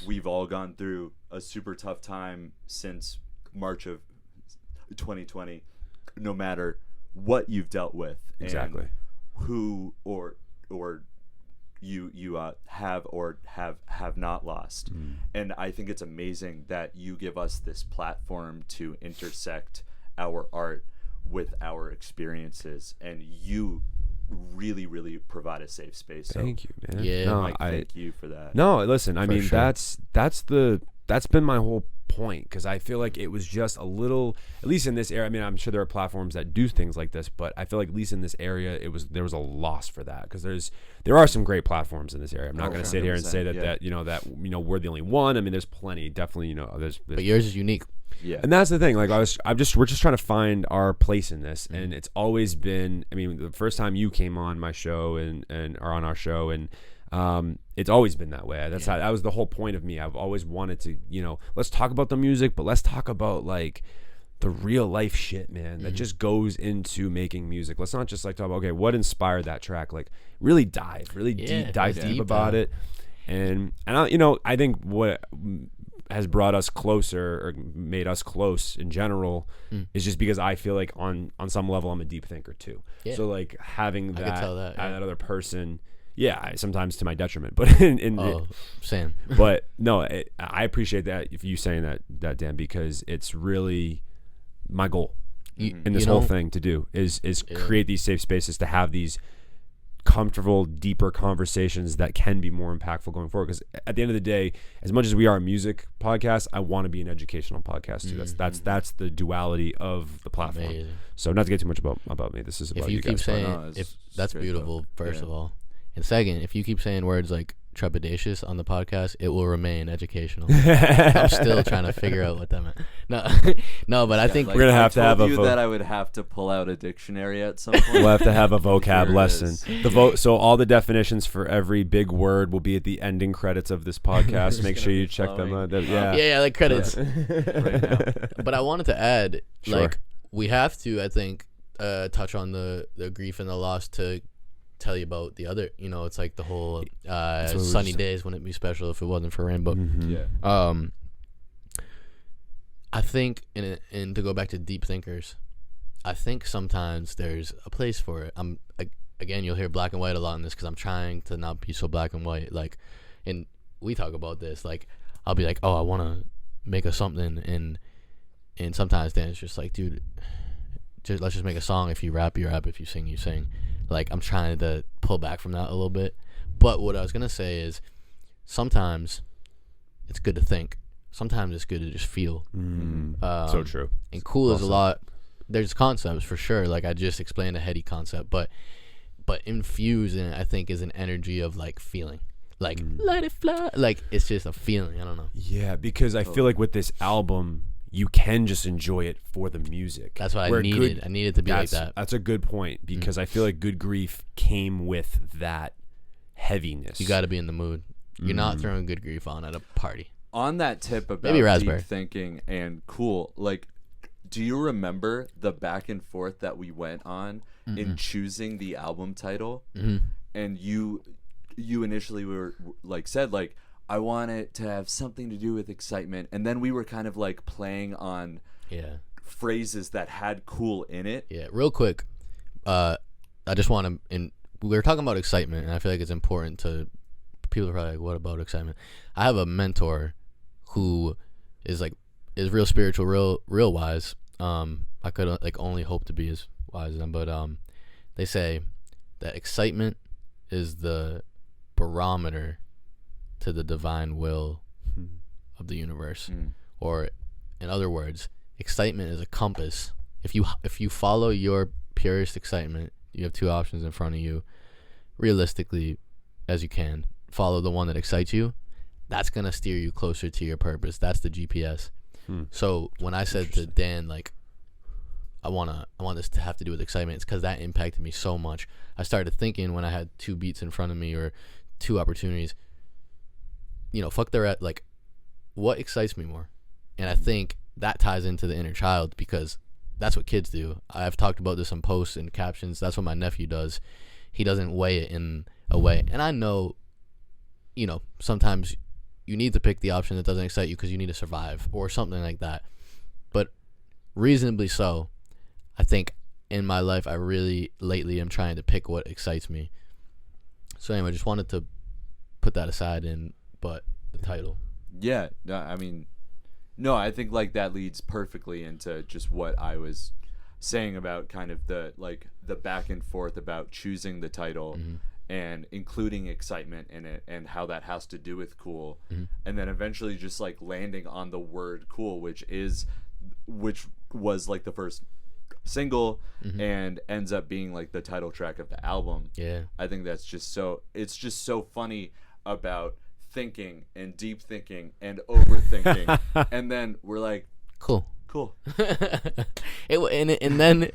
we've all gone through a super tough time since March of 2020, no matter what you've dealt with and who or you have or have not lost. And I think it's amazing that you give us this platform to intersect our art with our experiences, and you really, really provide a safe space. So, thank you, man. Yeah, no, Mike, thank you for that. No, listen, I mean, sure. that's been my whole point, because I feel like it was just a little, at least in this area. I mean, I'm sure there are platforms that do things like this, but I feel like at least in this area, there was a loss for that, because there are some great platforms in this area. I'm not going to sit here and say that we're the only one. I mean, there's plenty, definitely. There's but yours is unique. Yeah, and that's the thing. Like we're just trying to find our place in this, and it's always been. I mean, the first time you came on my show and are on our show, and it's always been that way. That was the whole point of me. I've always wanted to, let's talk about the music, but let's talk about like the real life shit, man, that just goes into making music. Let's not just like talk about, okay, what inspired that track? Like really dive deep about it. And I think what has brought us closer or made us close in general is just because I feel like on some level I'm a deep thinker too. Yeah. So like having that other person, sometimes to my detriment, but same. But no, I appreciate that if you saying that, Dan, because it's really my goal in this whole thing to do is create these safe spaces to have these comfortable, deeper conversations that can be more impactful going forward. Because at the end of the day, as much as we are a music podcast, I want to be an educational podcast too. That's the duality of the platform. Amazing. So not to get too much about me, this is about you guys. Keep saying, that's beautiful, first of all. And second, if you keep saying words like trepidatious on the podcast, it will remain educational. I'm still trying to figure out what that meant. No, but I think we're gonna have to have that I would have to pull out a dictionary at some point. We'll have to have a vocab lesson. So all the definitions for every big word will be at the ending credits of this podcast. Make sure you check them out. Yeah, like credits. Right. But I wanted to add, like, we have to, I think, touch on the grief and the loss to tell you about the other, it's like the whole sunny days wouldn't be special if it wasn't for rainbow. I think and to go back to deep thinkers, I think sometimes there's a place for it. Again, you'll hear black and white a lot in this because I'm trying to not be so black and white, like, and we talk about this, like I'll be like, oh, I want to make a something, and sometimes then it's just like, dude, let's just make a song. If you rap, you rap. If you sing, you sing. Like, I'm trying to pull back from that a little bit. But what I was going to say is sometimes it's good to think. Sometimes it's good to just feel. So true. And cool is a lot. There's concepts for sure. Like, I just explained a heady concept. But infused in it, I think, is an energy of, like, feeling. Like, let it fly. Like, it's just a feeling. I don't know. Yeah, because I feel like with this album, you can just enjoy it for the music. That's what I needed. I needed to be like that. That's a good point, because I feel like Good Grief came with that heaviness. You got to be in the mood. You're not throwing Good Grief on at a party. On that tip about deep thinking and cool, like, do you remember the back and forth that we went on in choosing the album title? And you initially were like said like, I want it to have something to do with excitement, and then we were kind of like playing on phrases that had cool in it. Yeah, real quick, I just want to. We were talking about excitement, and I feel like it's important to people. Are probably like, "What about excitement?" I have a mentor who is real spiritual, real wise. I could like only hope to be as wise as them, but they say that excitement is the barometer to the divine will of the universe. Or in other words, excitement is a compass. If you follow your purest excitement, you have two options in front of you, realistically as you can. Follow the one that excites you. That's gonna steer you closer to your purpose. That's the GPS. So when I said to Dan, like, I want this to have to do with excitement, it's because that impacted me so much. I started thinking when I had two beats in front of me or two opportunities, fuck the rest, like, what excites me more? And I think that ties into the inner child, because that's what kids do. I've talked about this on posts and captions. That's what my nephew does. He doesn't weigh it in a way. And I know, sometimes you need to pick the option that doesn't excite you because you need to survive or something like that. But reasonably so, I think in my life, I really lately am trying to pick what excites me. So anyway, I just wanted to put that aside but the title. Yeah, I mean, no, I think like that leads perfectly into just what I was saying about kind of the back and forth about choosing the title and including excitement in it and how that has to do with cool, and then eventually just like landing on the word cool, which was like the first single and ends up being like the title track of the album. I think that's just so funny about thinking and deep thinking and overthinking and then we're like cool and then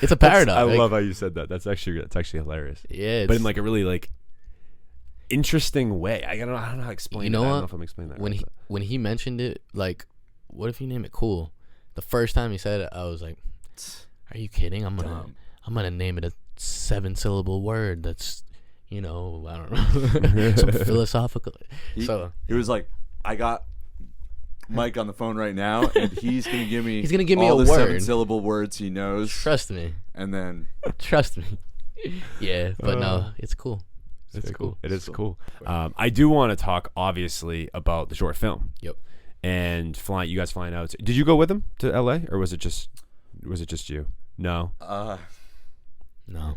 it's a paradox. I love how you said that. That's actually hilarious. Yeah, but in like a really like interesting way. I don't know how to explain you know it. I what? don't know if I'm explaining that when he mentioned it, like, what if you name it cool? The first time he said it, I was like, are you kidding? I'm gonna name it a 7-syllable word that's, I don't know, some philosophical. He was like, I got Mike on the phone right now, and he's gonna give me a all the word. 7-syllable words he knows. Trust me. And then trust me. Yeah, but no, it's cool. It's cool. It is cool. I do want to talk obviously about the short film. Yep. And you guys flying out. Did you go with him to LA, or was it just you? No. No.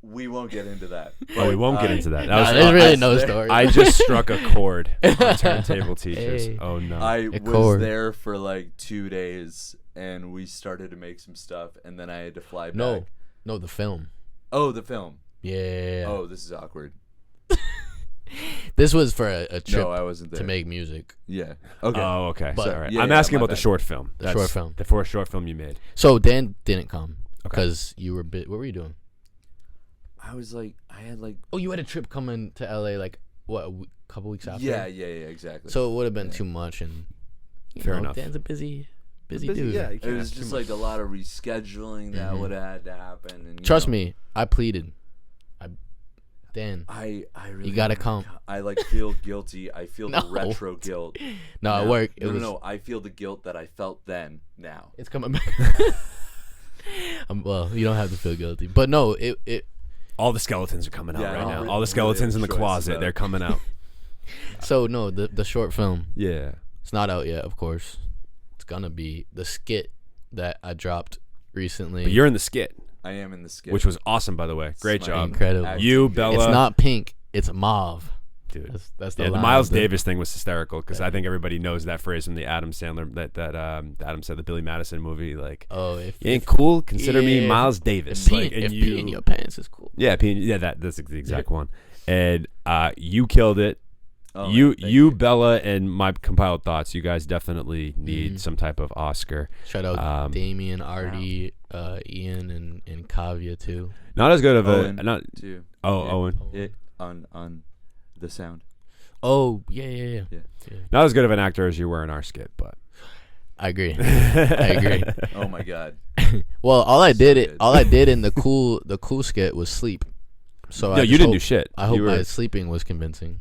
We won't get into that. We won't get into that. There's really no story. I just struck a chord on Turntable Teachers. Hey. Oh no. I was there for like 2 days, and we started to make some stuff, and then I had to fly back. No, the film. Oh, the film. Yeah. Oh, this is awkward. This was for a trip. No, I wasn't there. To make music. Yeah. Okay. Oh, okay. But, Sorry. I'm asking about the short film. The short film. The short film you made. So Dan didn't come because you were what were you doing? I was like, Oh, you had a trip coming to LA like what, a couple weeks after? Yeah, exactly. So it would have been too much, and fair enough. Dan's a busy dude. Yeah, it was just like a lot of rescheduling that would have had to happen. And trust me, I pleaded. Dan, I really you gotta come. I like feel guilty. I feel the retro guilt. No, it worked. No. I feel the guilt that I felt then. Now it's coming back. Well, you don't have to feel guilty, but no, it. All the skeletons are coming out right now. All the skeletons in the closet, they're coming out. So no, the short film. Yeah, it's not out yet. Of course, it's gonna be the skit that I dropped recently. But you're in the skit. I am in the skit, which was awesome, by the way. Great job, incredible. You, Bella. It's not pink. It's mauve. Dude, that's the the Miles Davis thing was hysterical because I think everybody knows that phrase from the Adam Sandler that Adam said, the Billy Madison movie. Like, if you ain't cool, consider me Miles Davis. If pee in your pants is cool. Yeah, that's the exact one. And you killed it. Oh, you, Bella, and my compiled thoughts. You guys definitely need some type of Oscar. Shout out Damien, Artie, Ian, and Kavya too. Not as good of Owen a not. Too. Oh, yeah. Owen. It on the sound. Oh yeah. Not as good of an actor as you were in our skit, but I agree. I agree. Oh my god. Well, all I did in the cool skit was sleep. So no, you didn't do shit. I hope my sleeping was convincing.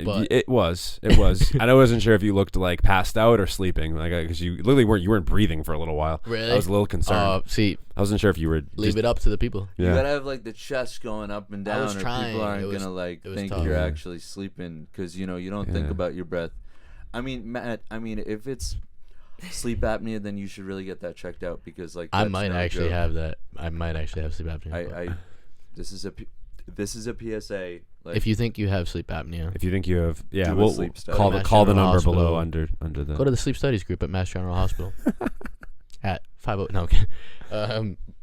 But It was. And I wasn't sure if you looked like passed out or sleeping, like because you literally weren't breathing for a little while. Really? I was a little concerned. See, I wasn't sure if you were. Leave it up to the people. Yeah. You gotta have like the chest going up and down, was or trying. people aren't gonna like think tough. you're actually sleeping because you don't think about your breath. I mean, Matt. If it's sleep apnea, then you should really get that checked out because like I might actually have that. I might actually have sleep apnea. This is a PSA. Like, if you think you have sleep apnea, if you think you have, we'll call the number Hospital. below under the. Go to the sleep studies group at Mass General Hospital at 50. No,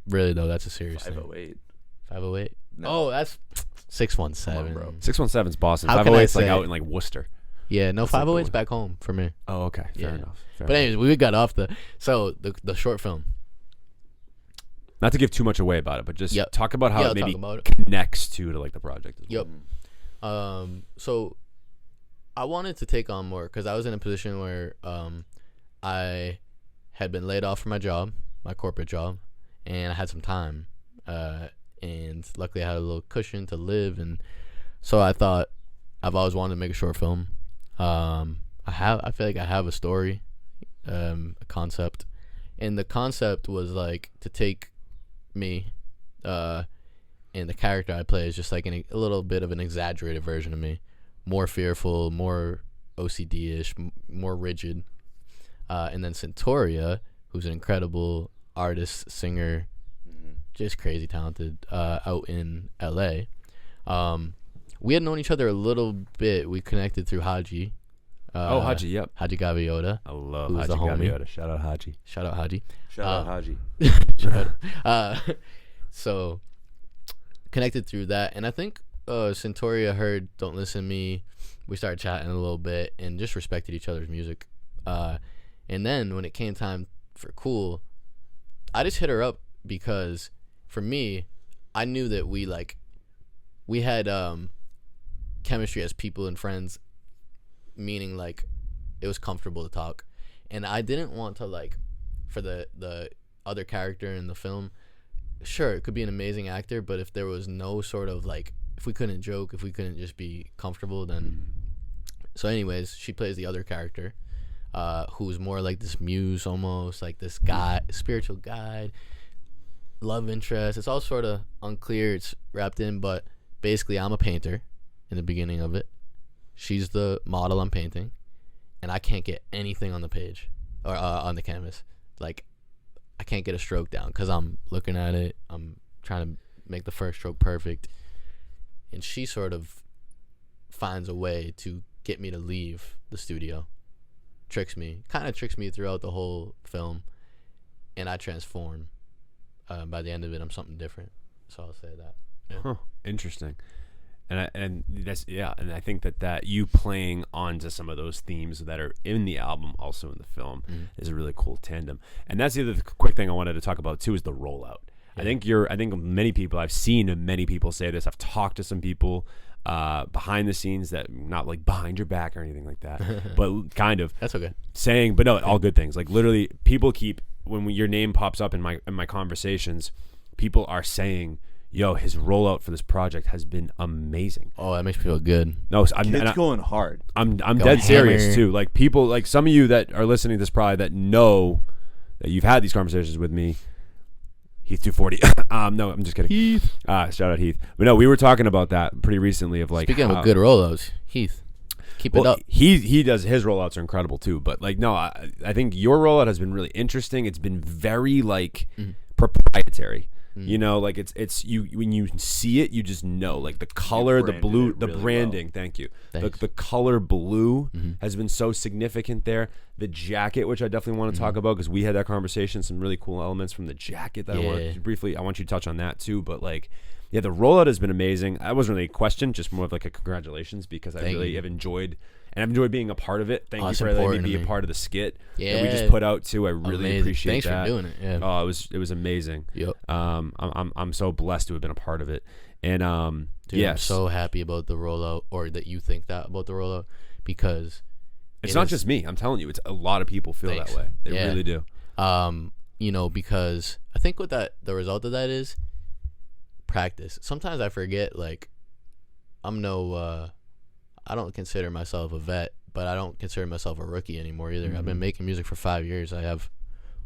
really though, that's a serious 508. thing. 508. No. Oh, that's 617. Bro. 617's Boston. How can I 508's like say- out in like Worcester. Yeah, no, That's like the 508's one. back home for me. Oh, okay. Fair Yeah. enough. But anyways, we got off the short film. Not to give too much away about it, but just talk about how Yeah, it I'll maybe talk about it. connects to like the project as well. Yep. So I wanted to take on more because I was in a position where I had been laid off from my corporate job, and I had some time. And luckily I had a little cushion to live, and so I thought I've always wanted to make a short film. I feel like I have a story, a concept, and the concept was like to take me, and the character I play is just like a little bit of an exaggerated version of me, more fearful, more OCD-ish, more rigid, and then Centauria, who's an incredible artist, singer, just crazy talented, out in LA. We had known each other a little bit. We connected through Haji. Haji, yep. Haji Gaviota. I love Haji Gaviota. Shout out Haji. Shout out Haji. Shout out Haji. So connected through that, and I think Centauria heard "Don't Listen to Me." We started chatting a little bit and just respected each other's music. And then when it came time for Cool, I just hit her up because for me, I knew that we had chemistry as people and friends, meaning like it was comfortable to talk, and I didn't want to like for the other character in the film. Sure, it could be an amazing actor, but if there was no sort of like, if we couldn't joke, if we couldn't just be comfortable, then so anyways, she plays the other character, who's more like this muse, almost like this guy, spiritual guide, love interest. It's all sort of unclear, it's wrapped in, but basically I'm a painter in the beginning of it. She's the model I'm painting, and I can't get anything on the page or on the canvas. Like, I can't get a stroke down because I'm looking at it. I'm trying to make the first stroke perfect. And she sort of finds a way to get me to leave the studio. Kind of tricks me throughout the whole film. And I transform. By the end of it, I'm something different. So I'll say that. Yeah. Huh. Interesting. And that's, yeah, and I think that you playing onto some of those themes that are in the album, also in the film, is a really cool tandem. And that's the other quick thing I wanted to talk about too, is the rollout. Yeah. I think many people, I've seen many people say this. I've talked to some people behind the scenes, that not like behind your back or anything like that, but kind of. That's okay. Saying, but no, all good things. Like literally, people keep, when your name pops up in my conversations, people are saying, yo, his rollout for this project has been amazing. Oh, that makes me feel good. No, it's going hard. I'm dead serious too. Like people, like some of you that are listening to this probably that know that you've had these conversations with me. Heath 240. No, I'm just kidding. Heath. Shout out Heath. But no, we were talking about that pretty recently. Of like, speaking of good rollouts, Heath, keep it up. He does, his rollouts are incredible too. But like, no, I think your rollout has been really interesting. It's been very like proprietary. You know, like it's you, when you see it, you just know, like the color, the blue, the really branding. Well. Thank you. The color blue has been so significant there. The jacket, which I definitely want to talk about, because we had that conversation. Some really cool elements from the jacket that I want you to touch on that too. But like, yeah, the rollout has been amazing. That wasn't really a question, just more of like a congratulations, because I really have enjoyed. And I've enjoyed being a part of it. Thank you for letting me be a part of the skit that we just put out too. I really appreciate that. Thanks for doing it. Yeah. Oh, it was amazing. Yep. I'm so blessed to have been a part of it. And dude, I'm so happy about the rollout, or that you think that about the rollout, because it's not just me. I'm telling you, it's a lot of people feel that way. They really do. You know, because I think what the result of that is practice. Sometimes I forget, like, I don't consider myself a vet, but I don't consider myself a rookie anymore either. I've been making music for 5 years. I have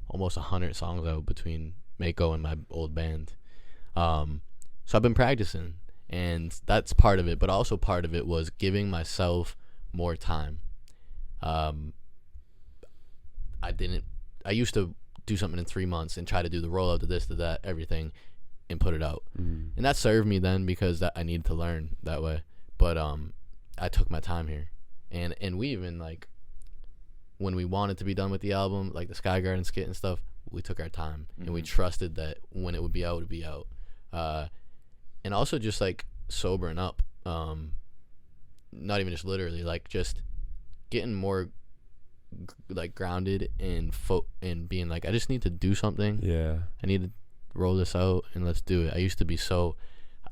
almost 100 songs out between Maeko and my old band. So I've been practicing, and that's part of it. But also part of it was giving myself more time. I used to do something in 3 months and try to do the rollout, to this, to that, everything, and put it out. And that served me then, because I needed to learn that way. But I took my time here, and we even, like, when we wanted to be done with the album, like the Sky Garden skit and stuff, we took our time, and we trusted that when it would be out, it would be out. And also just like sobering up, not even just literally, like just getting more like grounded and being like, I just need to do something. Yeah, I need to roll this out and let's do it. I used to be so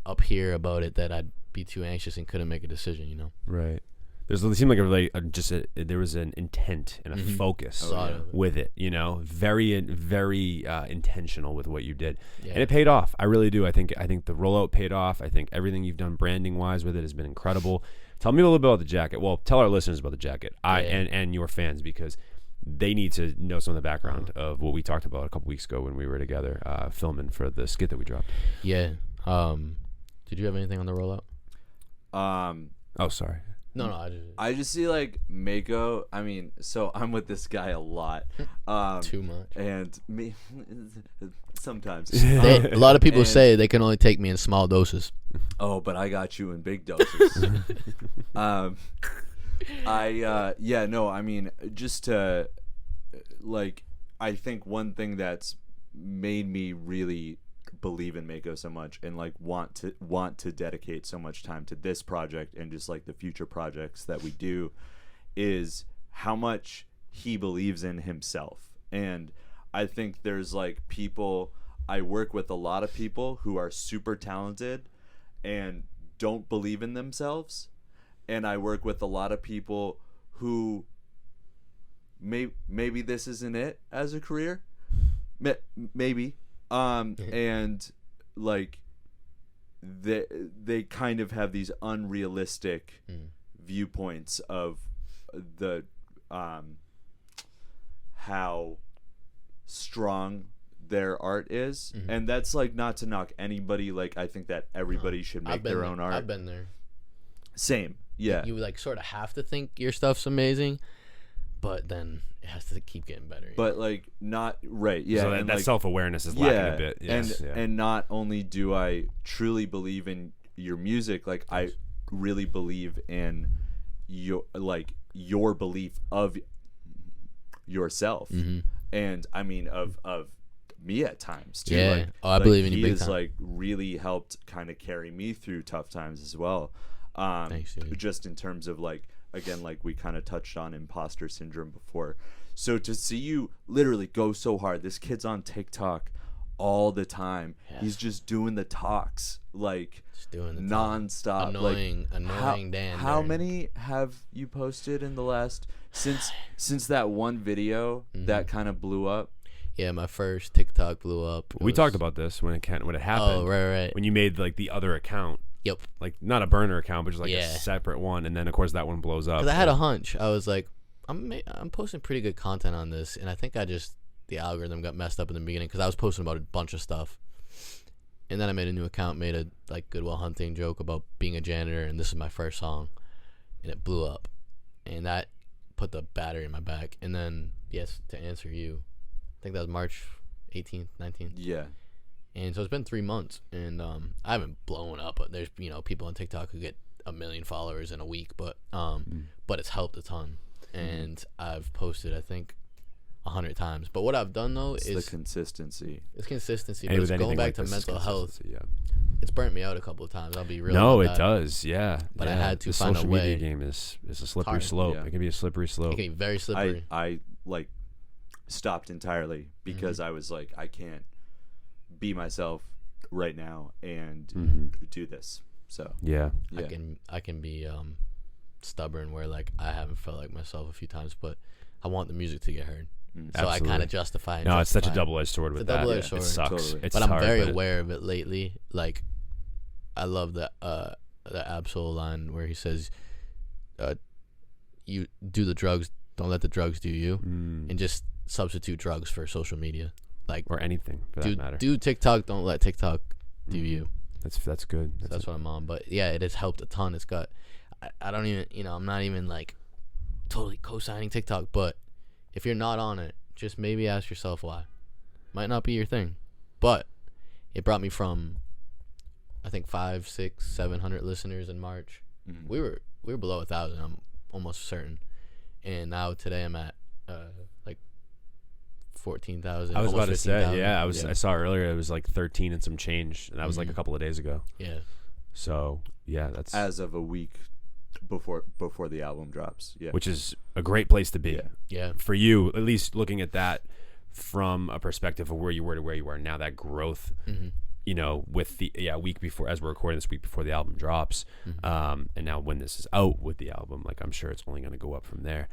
up here about it that I'd be too anxious and couldn't make a decision, you know? Right. It seemed like there was an intent and a focus with it, you know, very intentional with what you did, and it paid off. I really do. I think the rollout paid off. I think everything you've done branding wise with it has been incredible. Tell me a little bit about the jacket. Well, tell our listeners about the jacket, and your fans, because they need to know some of the background of what we talked about a couple weeks ago when we were together filming for the skit that we dropped. Yeah. Did you have anything on the rollout? Oh, sorry. No. I just see like Maeko. I mean, so I'm with this guy a lot. Too much. And me sometimes. A lot of people say they can only take me in small doses. Oh, but I got you in big doses. I mean, just to like, I think one thing that's made me really believe in Maeko so much and like want to dedicate so much time to this project and just like the future projects that we do is how much he believes in himself. And I think there's like people, I work with a lot of people who are super talented and don't believe in themselves, and I work with a lot of people who maybe this isn't it as a career, maybe and like they kind of have these unrealistic viewpoints of the how strong their art is, and that's like not to knock anybody. Like I think that everybody should make their own art. I've been there. Same, yeah. You like sort of have to think your stuff's amazing, but then it has to keep getting better. But like not right, yeah. So and that like, self-awareness is lacking a bit. Yes, and not only do I truly believe in your music, like I really believe in your belief of yourself, and I mean of me at times too. Yeah. I believe in you big time. He has like really helped kind of carry me through tough times as well. Thanks, dude. Just in terms of like, again, like we kind of touched on imposter syndrome before. So to see you literally go so hard, this kid's on TikTok all the time. Yeah. He's just doing the talks like just doing the nonstop. Annoying Dan. How many have you posted in the last since that one video that kind of blew up? Yeah, my first TikTok blew up. We talked about this when it happened. Oh, right. When you made like the other account. Yep. Like not a burner account, but just like a separate one, and then of course that one blows up. Because I had a hunch. I was like, I'm posting pretty good content on this, and I think the algorithm got messed up in the beginning because I was posting about a bunch of stuff, and then I made a new account, made a like Goodwill Hunting joke about being a janitor, and this is my first song, and it blew up, and that put the battery in my back. And then yes, to answer you, I think that was March 18th, 19th. Yeah. And so it's been 3 months, and I haven't blown up. But there's people on TikTok who get 1 million followers in a week, but it's helped a ton. And I've posted I think 100 times. But what I've done though is the consistency. It's consistency, but it's going back to mental health. Yeah. It's burnt me out a couple of times. I'll be real. No, it does. Yeah. But I had to find a way. The social media game is a slippery slope. Yeah. It can be a slippery slope. It can be very slippery. I like stopped entirely because I was like, I can't be myself right now and do this. So yeah. I can be stubborn where like I haven't felt like myself a few times, but I want the music to get heard. So I kind of justify. No, it's such a double-edged sword with that. Double-edged sword. It sucks. Totally. It's but I'm hard, very aware of it lately. Like I love the Absol line where he says, "You do the drugs, don't let the drugs do you," and just substitute drugs for social media, like or anything for that matter. Do TikTok, don't let TikTok do you. That's good. That's what I'm on. But yeah, it has helped a ton. It's got. I don't even. I'm not even like totally co-signing TikTok, but if you're not on it, just maybe ask yourself why. Might not be your thing, but it brought me from I think 500, 600, 700 listeners in March. We were below 1,000. I'm almost certain, and now today I'm at like 14,000. I was about to say, yeah. I saw earlier it was like 13 and some change, and that was like a couple of days ago. Yeah. So yeah, that's as of a week before the album drops. Yeah. Which is a great place to be. Yeah. For you, at least looking at that from a perspective of where you were to where you are now, that growth. With the week before, as we're recording this week before the album drops, and now when this is out with the album, like I'm sure it's only going to go up from there.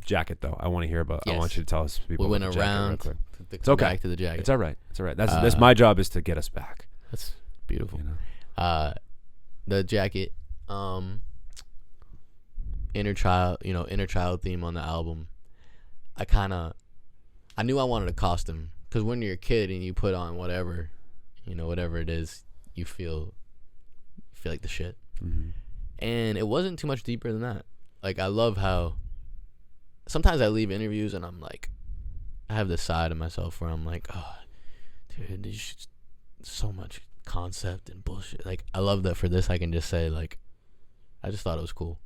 Jacket though, I want to hear about. Yes. I want you to tell us people. We went around. It's okay. Back to the jacket. It's all right. That's my job is to get us back. That's beautiful. The jacket, inner child theme on the album. I knew I wanted a costume because when you're a kid and you put on whatever it is, you feel like the shit. And it wasn't too much deeper than that. Like, I love how sometimes I leave interviews and I'm like, I have this side of myself where I'm like, oh, dude, there's so much concept and bullshit. Like, I love that for this I can just say, like, I just thought it was cool.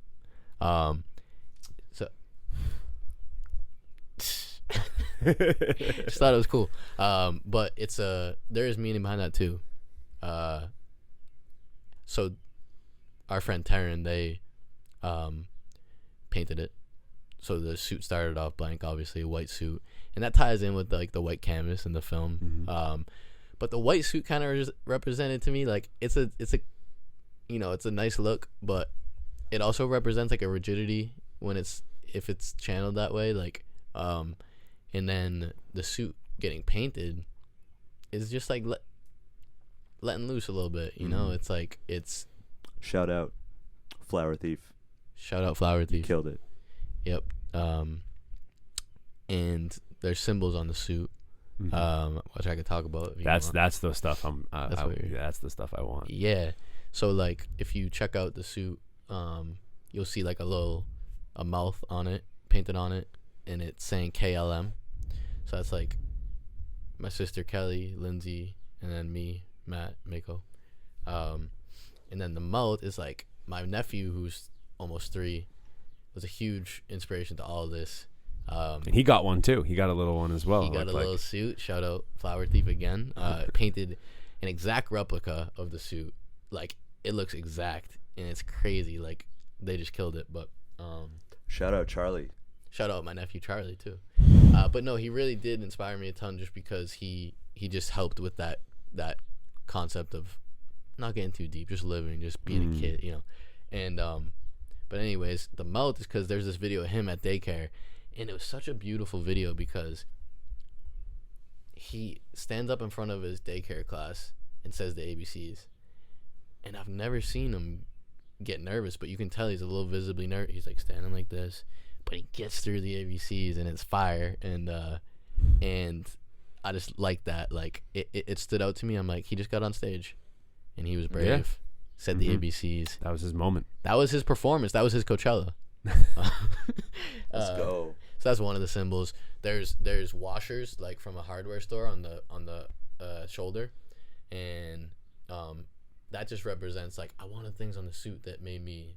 So just thought it was cool. But there is meaning behind that too. So our friend Taryn, they painted it. So the suit started off blank, obviously a white suit, and that ties in with like the white canvas in the film. Mm-hmm. But the white suit kind of represented to me like it's a it's a nice look, but it also represents like a rigidity if it's channeled that way, like and then the suit getting painted is just like letting loose a little bit, you know. It's like shout out Flower Thief. You killed it. Yep. And there's symbols on the suit, which I could talk about. That's the stuff that's the stuff I want. Yeah. So like, if you check out the suit, you'll see like a mouth on it, painted on it, and it's saying KLM. So that's like my sister Kelly, Lindsay, and then me, Matt, Maeko. And then the mouth is like my nephew, who's almost 3, was a huge inspiration to all of this. And he got one too. He got a little one as well. He got a little suit. Shout out Flower Thief again. Painted an exact replica of the suit. Like, it looks exact, and it's crazy. Like, they just killed it. But shout out Charlie. Shout out my nephew Charlie too. But no, he really did inspire me a ton, just because he just helped with that concept of not getting too deep, just living, just being a kid, you know. And but anyways, the mouth is because there's this video of him at daycare, and it was such a beautiful video because he stands up in front of his daycare class and says the ABCs, and I've never seen him get nervous, but you can tell he's a little visibly nervous. He's like standing like this, but he gets through the ABCs, and it's fire. And I just like that. Like, it stood out to me. I'm like, he just got on stage and he was brave. Yeah. Said the ABCs. That was his moment. That was his performance. That was his Coachella. Let's go. So that's one of the symbols. There's washers like from a hardware store on the shoulder, and that just represents like, I wanted things on the suit that made me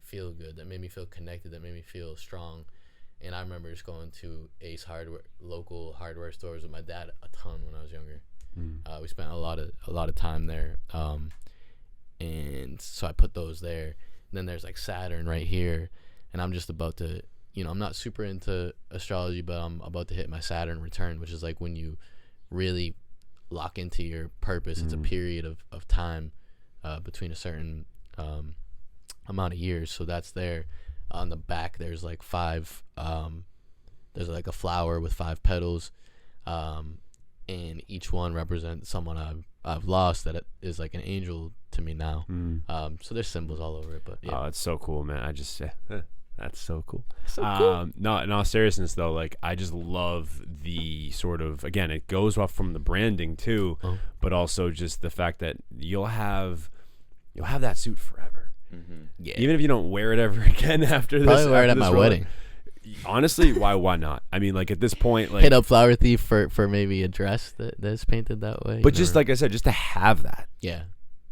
feel good, that made me feel connected, that made me feel strong. And I remember just going to Ace local hardware stores with my dad a ton when I was younger. We spent a lot of time there, and so I put those there. And then there's like Saturn right here, and I'm just about to, I'm not super into astrology, but I'm about to hit my Saturn return, which is like when you really lock into your purpose. It's a period of time between a certain amount of years. So that's there. On the back there's like 5 there's like a flower with 5 petals, and each one represents someone I've lost that is like an angel to me now. So there's symbols all over it. But yeah. Oh, it's so cool, man. I just that's so cool. So cool. No, in all seriousness though, like, I just love the sort of, again, it goes off from the branding too, but also just the fact that you'll have that suit forever. Yeah. Even if you don't wear it ever again after this. Probably wear it at my wedding. Honestly, why not? I mean, like, at this point, like, hit up Flower Thief for maybe a dress that's painted that way. But just like I said, just to have that. Yeah.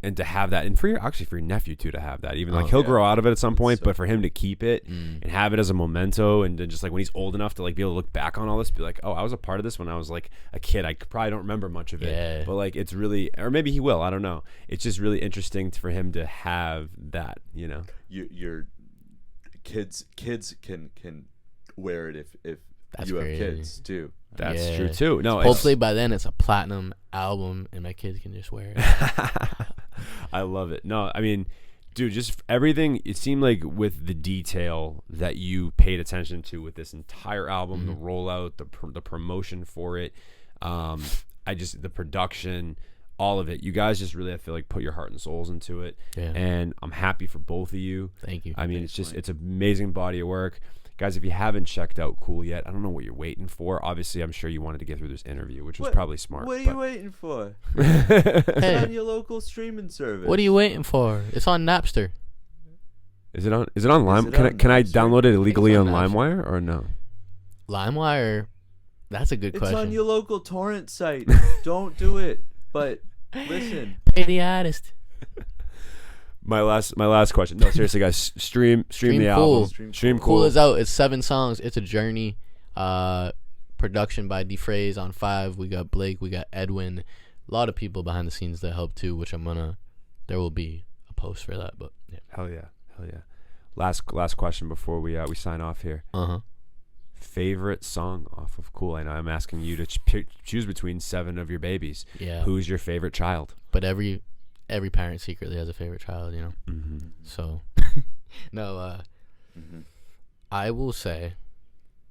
And to have that, and for your nephew too, to have that, even like he'll grow out of it at some point, but for him to keep it and have it as a memento, and then just like when he's old enough to like be able to look back on all this, be like, oh, I was a part of this when I was like a kid. I probably don't remember much of it, but like, it's really, or maybe he will, I don't know. It's just really interesting for him to have that, Your kids can wear it if that's you crazy. have kids too. That's true too. No, hopefully by then it's a platinum album and my kids can just wear it. I love it. No, I mean, dude, just everything. It seemed like with the detail that you paid attention to with this entire album, the rollout, the promotion for it, the production, all of it. You guys just really, I feel like, put your heart and souls into it, and I'm happy for both of you. Thank you. I mean, it's an amazing body of work. Guys, if you haven't checked out Cool yet, I don't know what you're waiting for. Obviously, I'm sure you wanted to get through this interview, which was probably smart. What are you waiting for? It's on your local streaming service. What are you waiting for? It's on Napster. Is it on Lime? Can I download it illegally on LimeWire or no? LimeWire, that's a good question. It's on your local torrent site. Don't do it. But listen, pay the artist. My last question. No, seriously, guys, stream the album. Stream Cool. Cool is out. It's 7 songs. It's a journey. Production by Dephrase on 5. We got Blake. We got Edwin. A lot of people behind the scenes that help too, which there will be a post for that. But yeah. Hell yeah. Last question before we sign off here. Favorite song off of Cool? I know I'm asking you to choose between 7 of your babies. Yeah. Who's your favorite child? But every parent secretly has a favorite child, you know. Mm-hmm. So, no. I will say,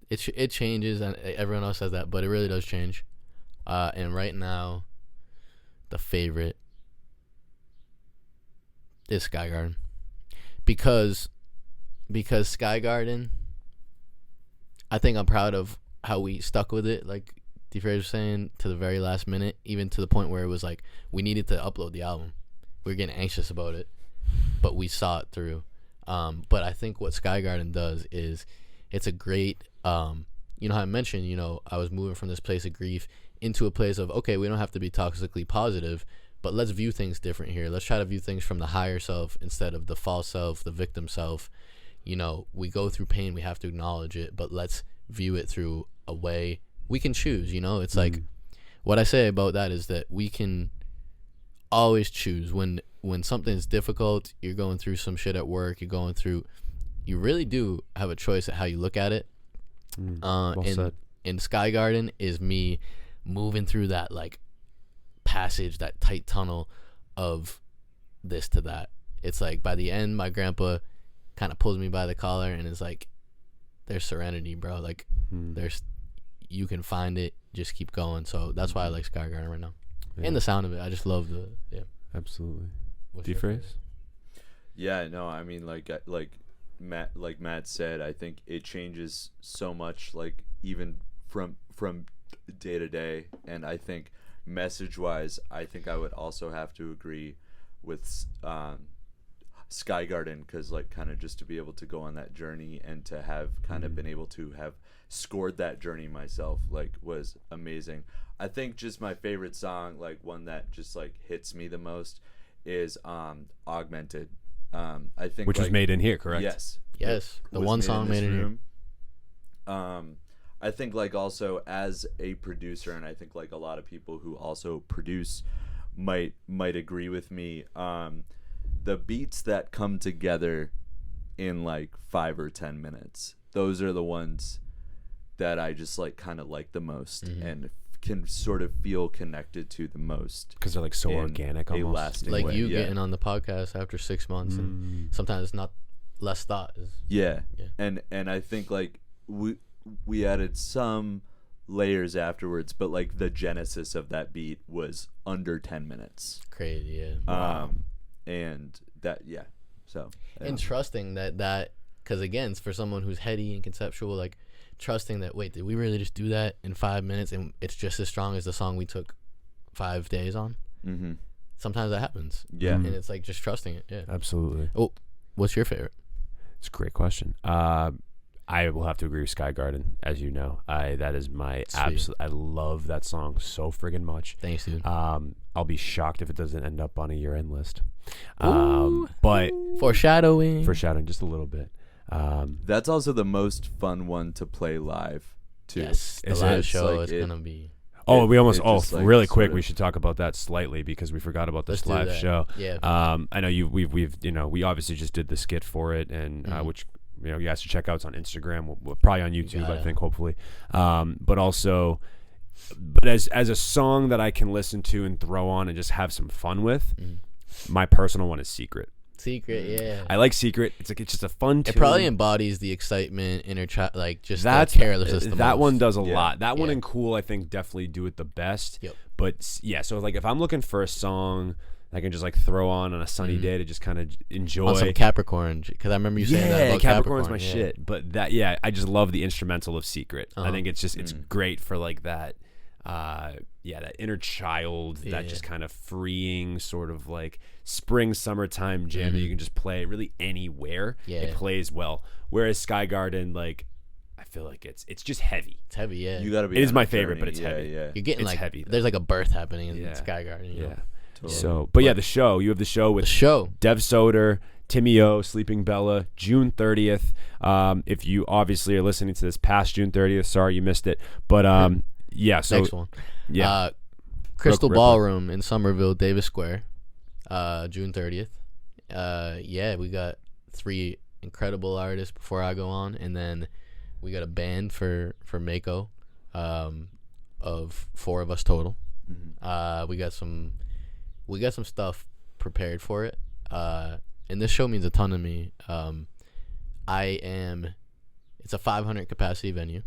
it changes, and everyone else says that, but it really does change. And right now, the favorite is Sky Garden, because Sky Garden, I think I'm proud of how we stuck with it, like Dephrase was saying, to the very last minute, even to the point where it was like we needed to upload the album. We were getting anxious about it, but we saw it through. But I think what Sky Garden does is it's a great, you know how I mentioned, you know, I was moving from this place of grief into a place of, okay, we don't have to be toxically positive, but let's view things different here. Let's try to view things from the higher self instead of the false self, the victim self. You know, we go through pain, we have to acknowledge it, but let's view it through a way we can choose, you know? It's like, what I say about that is that we can always choose when something's difficult, you're going through some shit at work, you really do have a choice at how you look at it. Well said. And Sky Garden is me moving through that like passage, that tight tunnel of this to that. It's like by the end, my grandpa kind of pulls me by the collar and is like, there's serenity, bro. Like you can find it, just keep going. So that's why I like Sky Garden right now. Yeah. And the sound of it, I just love Absolutely. Dephrase? Yeah, no, I mean, like Matt said, I think it changes so much, like even from day to day. And I think message wise, I think I would also have to agree with Sky Garden, because like kind of just to be able to go on that journey and to have kind of been able to have scored that journey myself, like, was amazing. I think just my favorite song, like one that just like hits me the most, is Augmented. I think, which was made in here, correct? Yes, the one song made in here. I think like also as a producer, and I think like a lot of people who also produce might agree with me, the beats that come together in like 5 or 10 minutes, those are the ones that I just like kind of like the most and can sort of feel connected to the most, because they're like so organic, almost like way. You getting on the podcast after 6 months, and sometimes it's not less thought. And I think like we added some layers afterwards, but like the genesis of that beat was under 10 minutes. Crazy. And that, so and trusting that because again, for someone who's heady and conceptual, like trusting that, wait, did we really just do that in 5 minutes and it's just as strong as the song we took 5 days on? Sometimes that happens, and it's like just trusting it. Absolutely. Oh, what's your favorite? It's a great question. I will have to agree with Sky Garden, as you know. That is my absolute. I love that song so friggin' much. Thanks, dude. I'll be shocked if it doesn't end up on a year-end list. But foreshadowing just a little bit. That's also the most fun one to play live too. Yes, the live show is gonna be. Oh, really quick. We should talk about that slightly because we forgot about this live show. Yeah. I know we obviously just did the skit for it, and which you guys should check out. It's on Instagram, we'll probably on YouTube, I think, hopefully. But also, as a song that I can listen to and throw on and just have some fun with, my personal one is Secret. I like Secret. It's just a fun tune. It probably embodies the excitement, like just that carelessness. That one does a lot. That one and Cool, I think, definitely do it the best. Yep. But so like if I'm looking for a song I can just like throw on a sunny day to just kind of enjoy. On some Capricorn, because I remember you saying that about Capricorn's my shit. But I just love the instrumental of Secret. I think it's just it's great for like that. that inner child, that just kind of freeing sort of like spring, summertime jam that you can just play really anywhere. It plays well. Whereas Sky Garden, like, I feel like it's just heavy. It's heavy, yeah. You gotta be. It is my favorite, but it's heavy. Yeah. You're getting it's like heavy. There's like a birth happening in Sky Garden. You know? Totally. So, but the show. You have the show with Dev Soder, Timmy O, Sleeping Bella, June 30th. If you obviously are listening to this past June 30th, sorry you missed it. But so next one. Yeah. Crystal Ballroom in Somerville, Davis Square, June 30th. We got 3 incredible artists before I go on, and then we got a band for Maeko, of 4 of us total. We got some stuff prepared for it. And this show means a ton to me. It's a 500 capacity venue.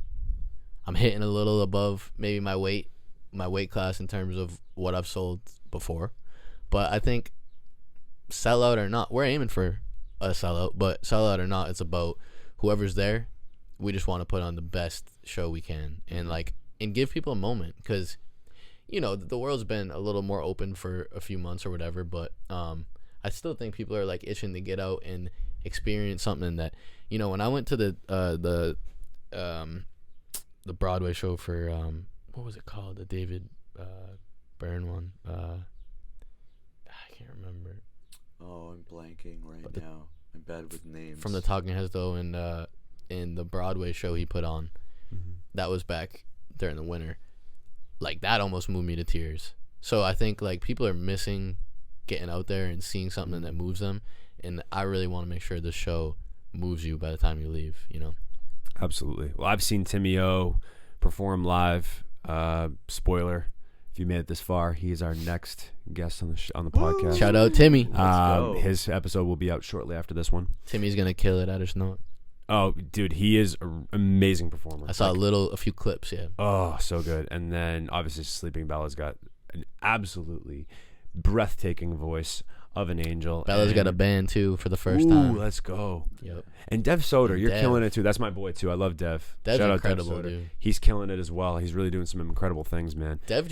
I'm hitting a little above maybe my weight class in terms of what I've sold before. But I think sellout or not, we're aiming for a sellout, but sellout or not, it's about whoever's there. We just want to put on the best show we can and give people a moment, because the world's been a little more open for a few months or whatever, but I still think people are itching to get out and experience something that, when I went to the Broadway show for what was it called, the David Byrne one, I can't remember. Oh, I'm blanking now. I'm bad with names. From the Talking Heads though, and in the Broadway show he put on, that was back during the winter. That almost moved me to tears. So I think people are missing getting out there and seeing something that moves them, and I really want to make sure the show moves you by the time you leave. Absolutely. Well, I've seen Timmy O perform live. Spoiler, if you made it this far, he is our next guest on the podcast. Shout out Timmy. His episode will be out shortly after this one. Timmy's gonna kill it. I just know it. Oh, dude, he is an amazing performer. I saw a few clips. Yeah. Oh, so good. And then obviously Sleeping Bella's got an absolutely breathtaking voice of an angel. Bella's got a band too for the first time. Let's go. Yep. And Dev Soder, you're killing it too. That's my boy too. I love Dev. Dev's Shout incredible, out Dev Soder. dude. He's killing it as well. He's really doing some incredible things, man. Dev's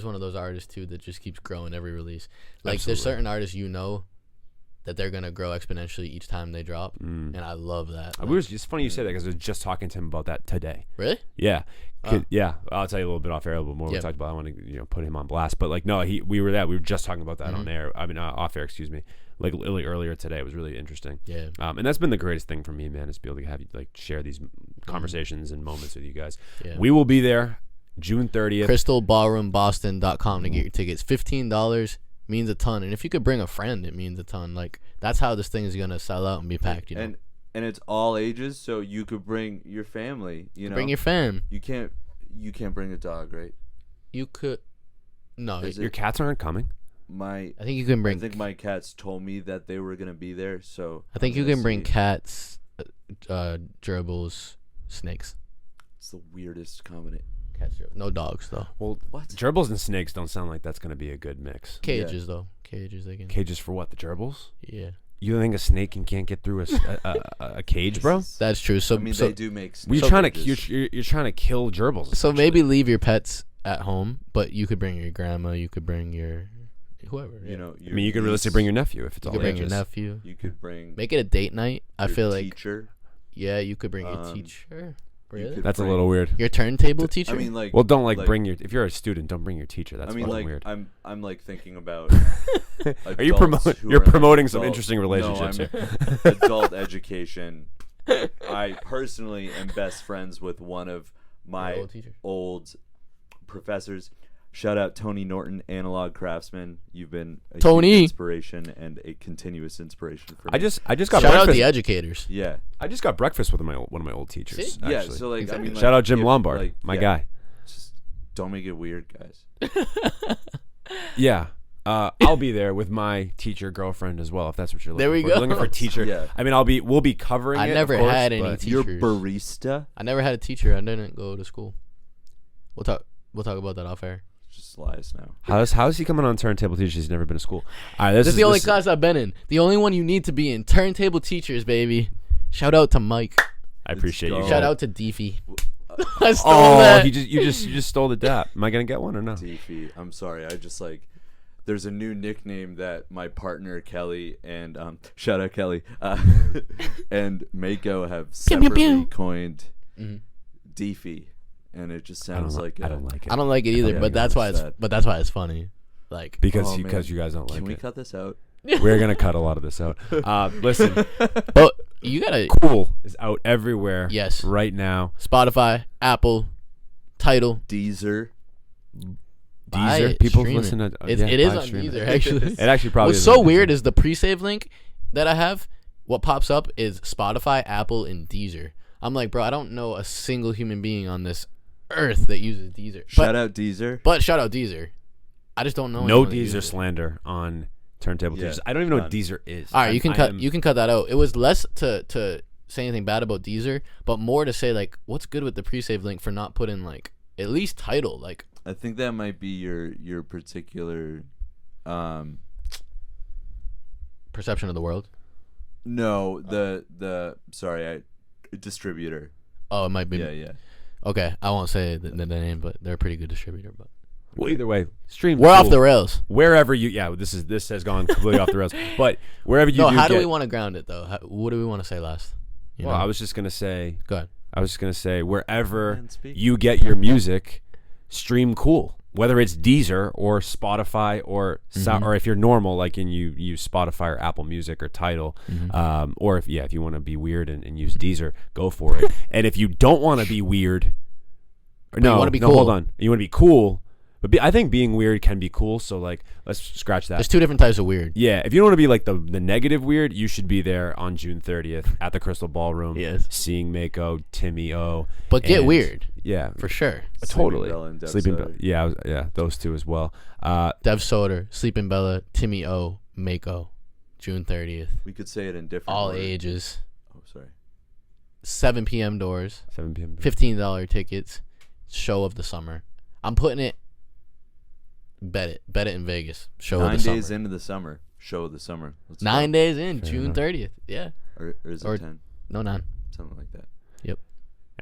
one of those artists too that just keeps growing every release. Absolutely. There's certain artists that they're gonna grow exponentially each time they drop, and I love that. It's funny you say that because I was just talking to him about that today. Really? Yeah. Yeah, I'll tell you a little bit off air a little more. We talked about. I want to put him on blast, but we were just talking about that on air. I mean off air, excuse me. Really earlier today. It was really interesting. Yeah. And that's been the greatest thing for me, man, is to be able to have you share these conversations and moments with you guys. Yeah. We will be there June 30th. CrystalBallroomBoston.com to get your tickets. $15 means a ton, and if you could bring a friend, it means a ton. That's how this thing is gonna sell out and be packed. And it's all ages, so you could bring your family. Bring your fam. You can't bring a dog, right? You could. No, your cats aren't coming. I think you can bring. I think my cats told me that they were gonna be there, so I think you can bring cats, gerbils, snakes. It's the weirdest combination. Cats, no dogs though. Well, what? Gerbils and snakes don't sound like that's gonna be a good mix. Cages though. Cages they can. Cages for what? The gerbils? Yeah. You think a snake can't get through a cage, bro? That's true. So they do make. You're trying to kill gerbils. So maybe leave your pets at home, but you could bring your grandma. You could bring your whoever. You could realistically bring your nephew if it's all. You could bring your nephew. You could bring. Make it a date night. I feel like teacher. Yeah, you could bring your teacher. Really? That's a little weird. Your turntable teacher? I mean, don't bring your. If you're a student, don't bring your teacher. That's weird. I'm thinking about. Are you promoting some interesting relationships here? Adult education. I personally am best friends with one of my old professors. Shout out Tony Norton, analog craftsman. You've been a huge inspiration and a continuous inspiration for me. I just got shout breakfast. out the educators. Yeah, I just got breakfast with one of my old teachers. Yeah, so exactly. Shout out Jim Lombard, my guy. Just don't make it weird, guys. Yeah. I'll be there with my teacher girlfriend as well, if that's what you're looking for. There we go. You're looking for a teacher. Yeah. I mean, we'll be covering it. I never had any teachers. You're barista? I never had a teacher. I didn't go to school. We'll talk about that off air. Just lies now. How is he coming on turntable teachers? He's never been to school. All right, this is the only class I've been in. The only one you need to be in. Turntable teachers, baby. Shout out to Mike. I appreciate you. Shout out to Deefy. I stole that. You just stole the dap. Am I gonna get one or no? Deephy. I'm sorry. I just like. There's a new nickname that my partner Kelly and shout out Kelly and Maeko have separately coined. Deephy, and it just sounds like I don't like it. I don't like it either, but that's why it's funny. Like because you guys don't like it. Can we cut this out? We're gonna cut a lot of this out. Listen, but you gotta. Cool is out everywhere. Yes, right now. Spotify, Apple, Tidal, Deezer. People listen to it is on Deezer actually. It actually probably. What's so weird is the pre-save link that I have. What pops up is Spotify, Apple, and Deezer. I'm like, bro, I don't know a single human being on this earth that uses Deezer. Shout out Deezer. But shout out Deezer. I just don't know. No Deezer slander on Turntable Yeah, Teachers. I don't even know what Deezer is. All right, you can cut that out. It was less to say anything bad about Deezer, but more to say like, what's good with the pre-save link for not putting like at least title like. I think that might be your particular perception of the world. No, the distributor. Oh, it might be. Yeah. Okay, I won't say the name, but they're a pretty good distributor. But well, either way, stream. We're off the rails. Wherever you, this has gone completely off the rails. But wherever you, how do we want to ground it though? What do we want to say last? I was just gonna say. Go ahead. I was just gonna say wherever you get your music, stream Cool. Whether it's Deezer or Spotify or or if you're normal, like and you use Spotify or Apple Music or Tidal, or if you want to be weird and use Deezer, go for it. And if you don't want to be weird, you want to be cool. Hold on, you want to be cool, but I think being weird can be cool. So like, let's scratch that. There's two different types of weird. Yeah, if you don't want to be like the negative weird, you should be there on June 30th at the Crystal Ballroom. Yes, seeing Maeko, Timmy O. But get weird. Yeah, for sure. Totally. Sleeping Bella. Yeah, those two as well. Dev Soder, Sleeping Bella, Timmy O, Maeko, June 30th. We could say it in different all order. ages. Oh, sorry. 7 p.m. doors. 7 p.m. $15 tickets. Show of the summer. I'm putting it. Bet it in Vegas. Show of the summer. 9 days into the summer. Show of the summer. 9 days in, June 30th. Yeah. Or is it 10? No, 9. Something like that. Yep.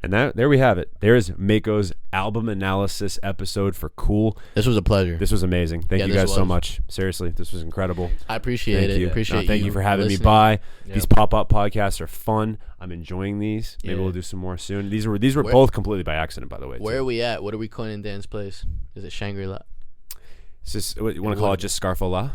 And there we have it. There's Mako's album analysis episode for Cool. This was a pleasure. This was amazing. Thank you guys so much. Seriously, this was incredible. I appreciate it. Thank you for having me by. Yep. These pop-up podcasts are fun. I'm enjoying these. Maybe we'll do some more soon. These were both completely by accident, by the way. Where are we at? What are we calling Dan's place? Is it Shangri-La? Is this, what, you want to call it just Scarfola?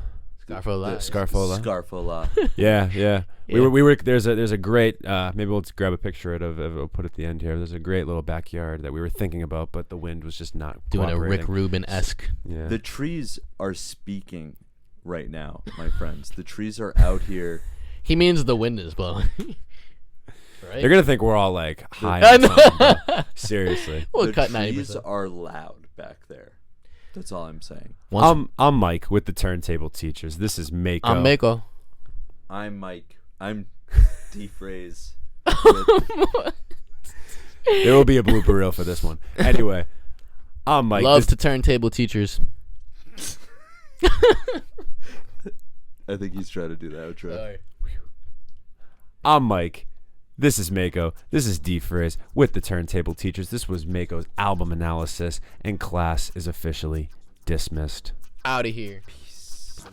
Scarfola. Yeah. We were there's a great maybe we'll grab a picture of it. We'll put it at the end here. There's a great little backyard that we were thinking about, but the wind was just not doing a Rick Rubin-esque. Yeah. The trees are speaking right now, my friends. The trees are out here. He means the wind is blowing. Right? They're gonna think we're all like high on something. Seriously. We'll the cut trees 90%. are loud back there. That's all I'm saying. I'm Mike with the Turntable Teachers. This is Maeko. I'm Maeko. I'm Mike. I'm Dephrase. There will be a blooper reel for this one. Anyway, I'm Mike. Love to Turntable Teachers. I think he's trying to do the outro. Sorry. I'm Mike. This is Maeko. This is Dephrase with the Turntable Teachers. This was Mako's album analysis, and class is officially dismissed. Out of here. Peace.